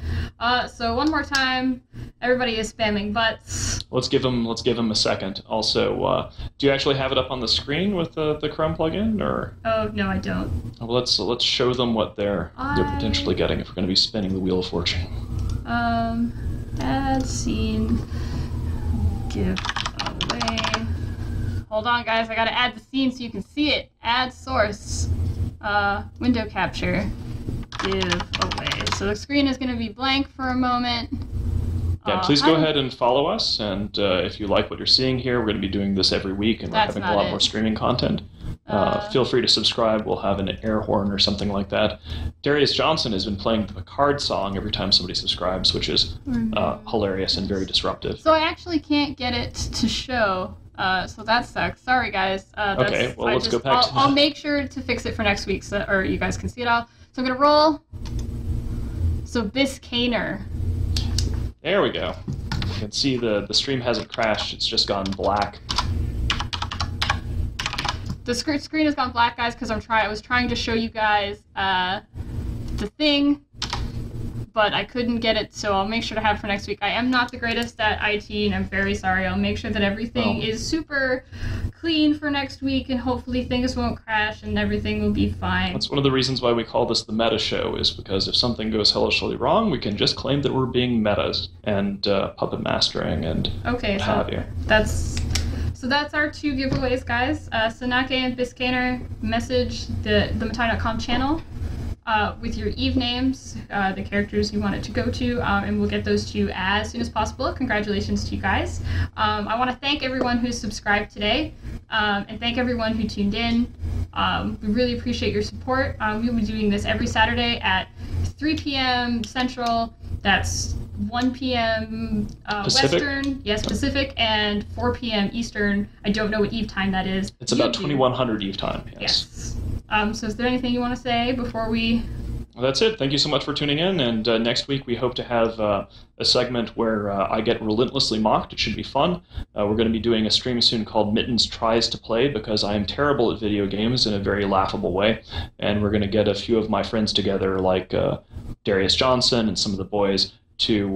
So one more time, everybody is spamming butts. Let's give them a second. Also, do you actually have it up on the screen with the Chrome plugin, or? Oh no, I don't. Well, let's show them what they're potentially getting if we're going to be spinning the Wheel of Fortune. Add scene, give away. Hold on, guys. I gotta add the scene so you can see it. Add source. Window capture. Give away. So the screen is gonna be blank for a moment. Yeah, please go ahead and follow us. And if you like what you're seeing here, we're going to be doing this every week, and we're having a lot more streaming content. Feel free to subscribe. We'll have an air horn or something like that. Darius Johnson has been playing the Picard song every time somebody subscribes, which is hilarious and very disruptive. So I actually can't get it to show. So that sucks. Sorry, guys. Okay, well, let's go back to that. I'll make sure to fix it for next week, or you guys can see it all. So I'm going to roll. So Biscayner. There we go. You can see the stream hasn't crashed. It's just gone black. The screen has gone black, guys, because I was trying to show you guys the thing, but I couldn't get it, so I'll make sure to have it for next week. I am not the greatest at IT, and I'm very sorry. I'll make sure that everything is super clean for next week, and hopefully things won't crash and everything will be fine. That's one of the reasons why we call this the MetaShow, is because if something goes hellishly wrong, we can just claim that we're being metas and puppet mastering and what have you. So that's our two giveaways, guys. Sanake and Biscayner, message the Mittani.com channel with your Eve names, the characters you want it to go to, and we'll get those to you as soon as possible. Congratulations to you guys. I want to thank everyone who's subscribed today, and thank everyone who tuned in. We really appreciate your support. We'll be doing this every Saturday at 3 p.m. Central. That's 1 p.m. Western, yes, Pacific, and 4 p.m. Eastern. I don't know what Eve time that is. It's about 2100 Eve time, yes. So is there anything you want to say before we... Well, that's it. Thank you so much for tuning in, and next week we hope to have a segment where I get relentlessly mocked. It should be fun. We're going to be doing a stream soon called Mittens Tries to Play, because I am terrible at video games in a very laughable way, and we're going to get a few of my friends together, like Darius Johnson and some of the boys, to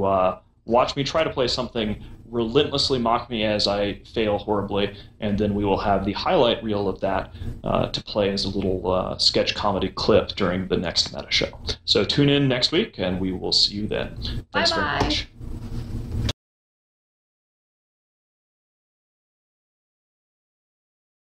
watch me try to play something, relentlessly mock me as I fail horribly, and then we will have the highlight reel of that to play as a little sketch comedy clip during the next MetaShow. So tune in next week, and we will see you then. Thanks very much.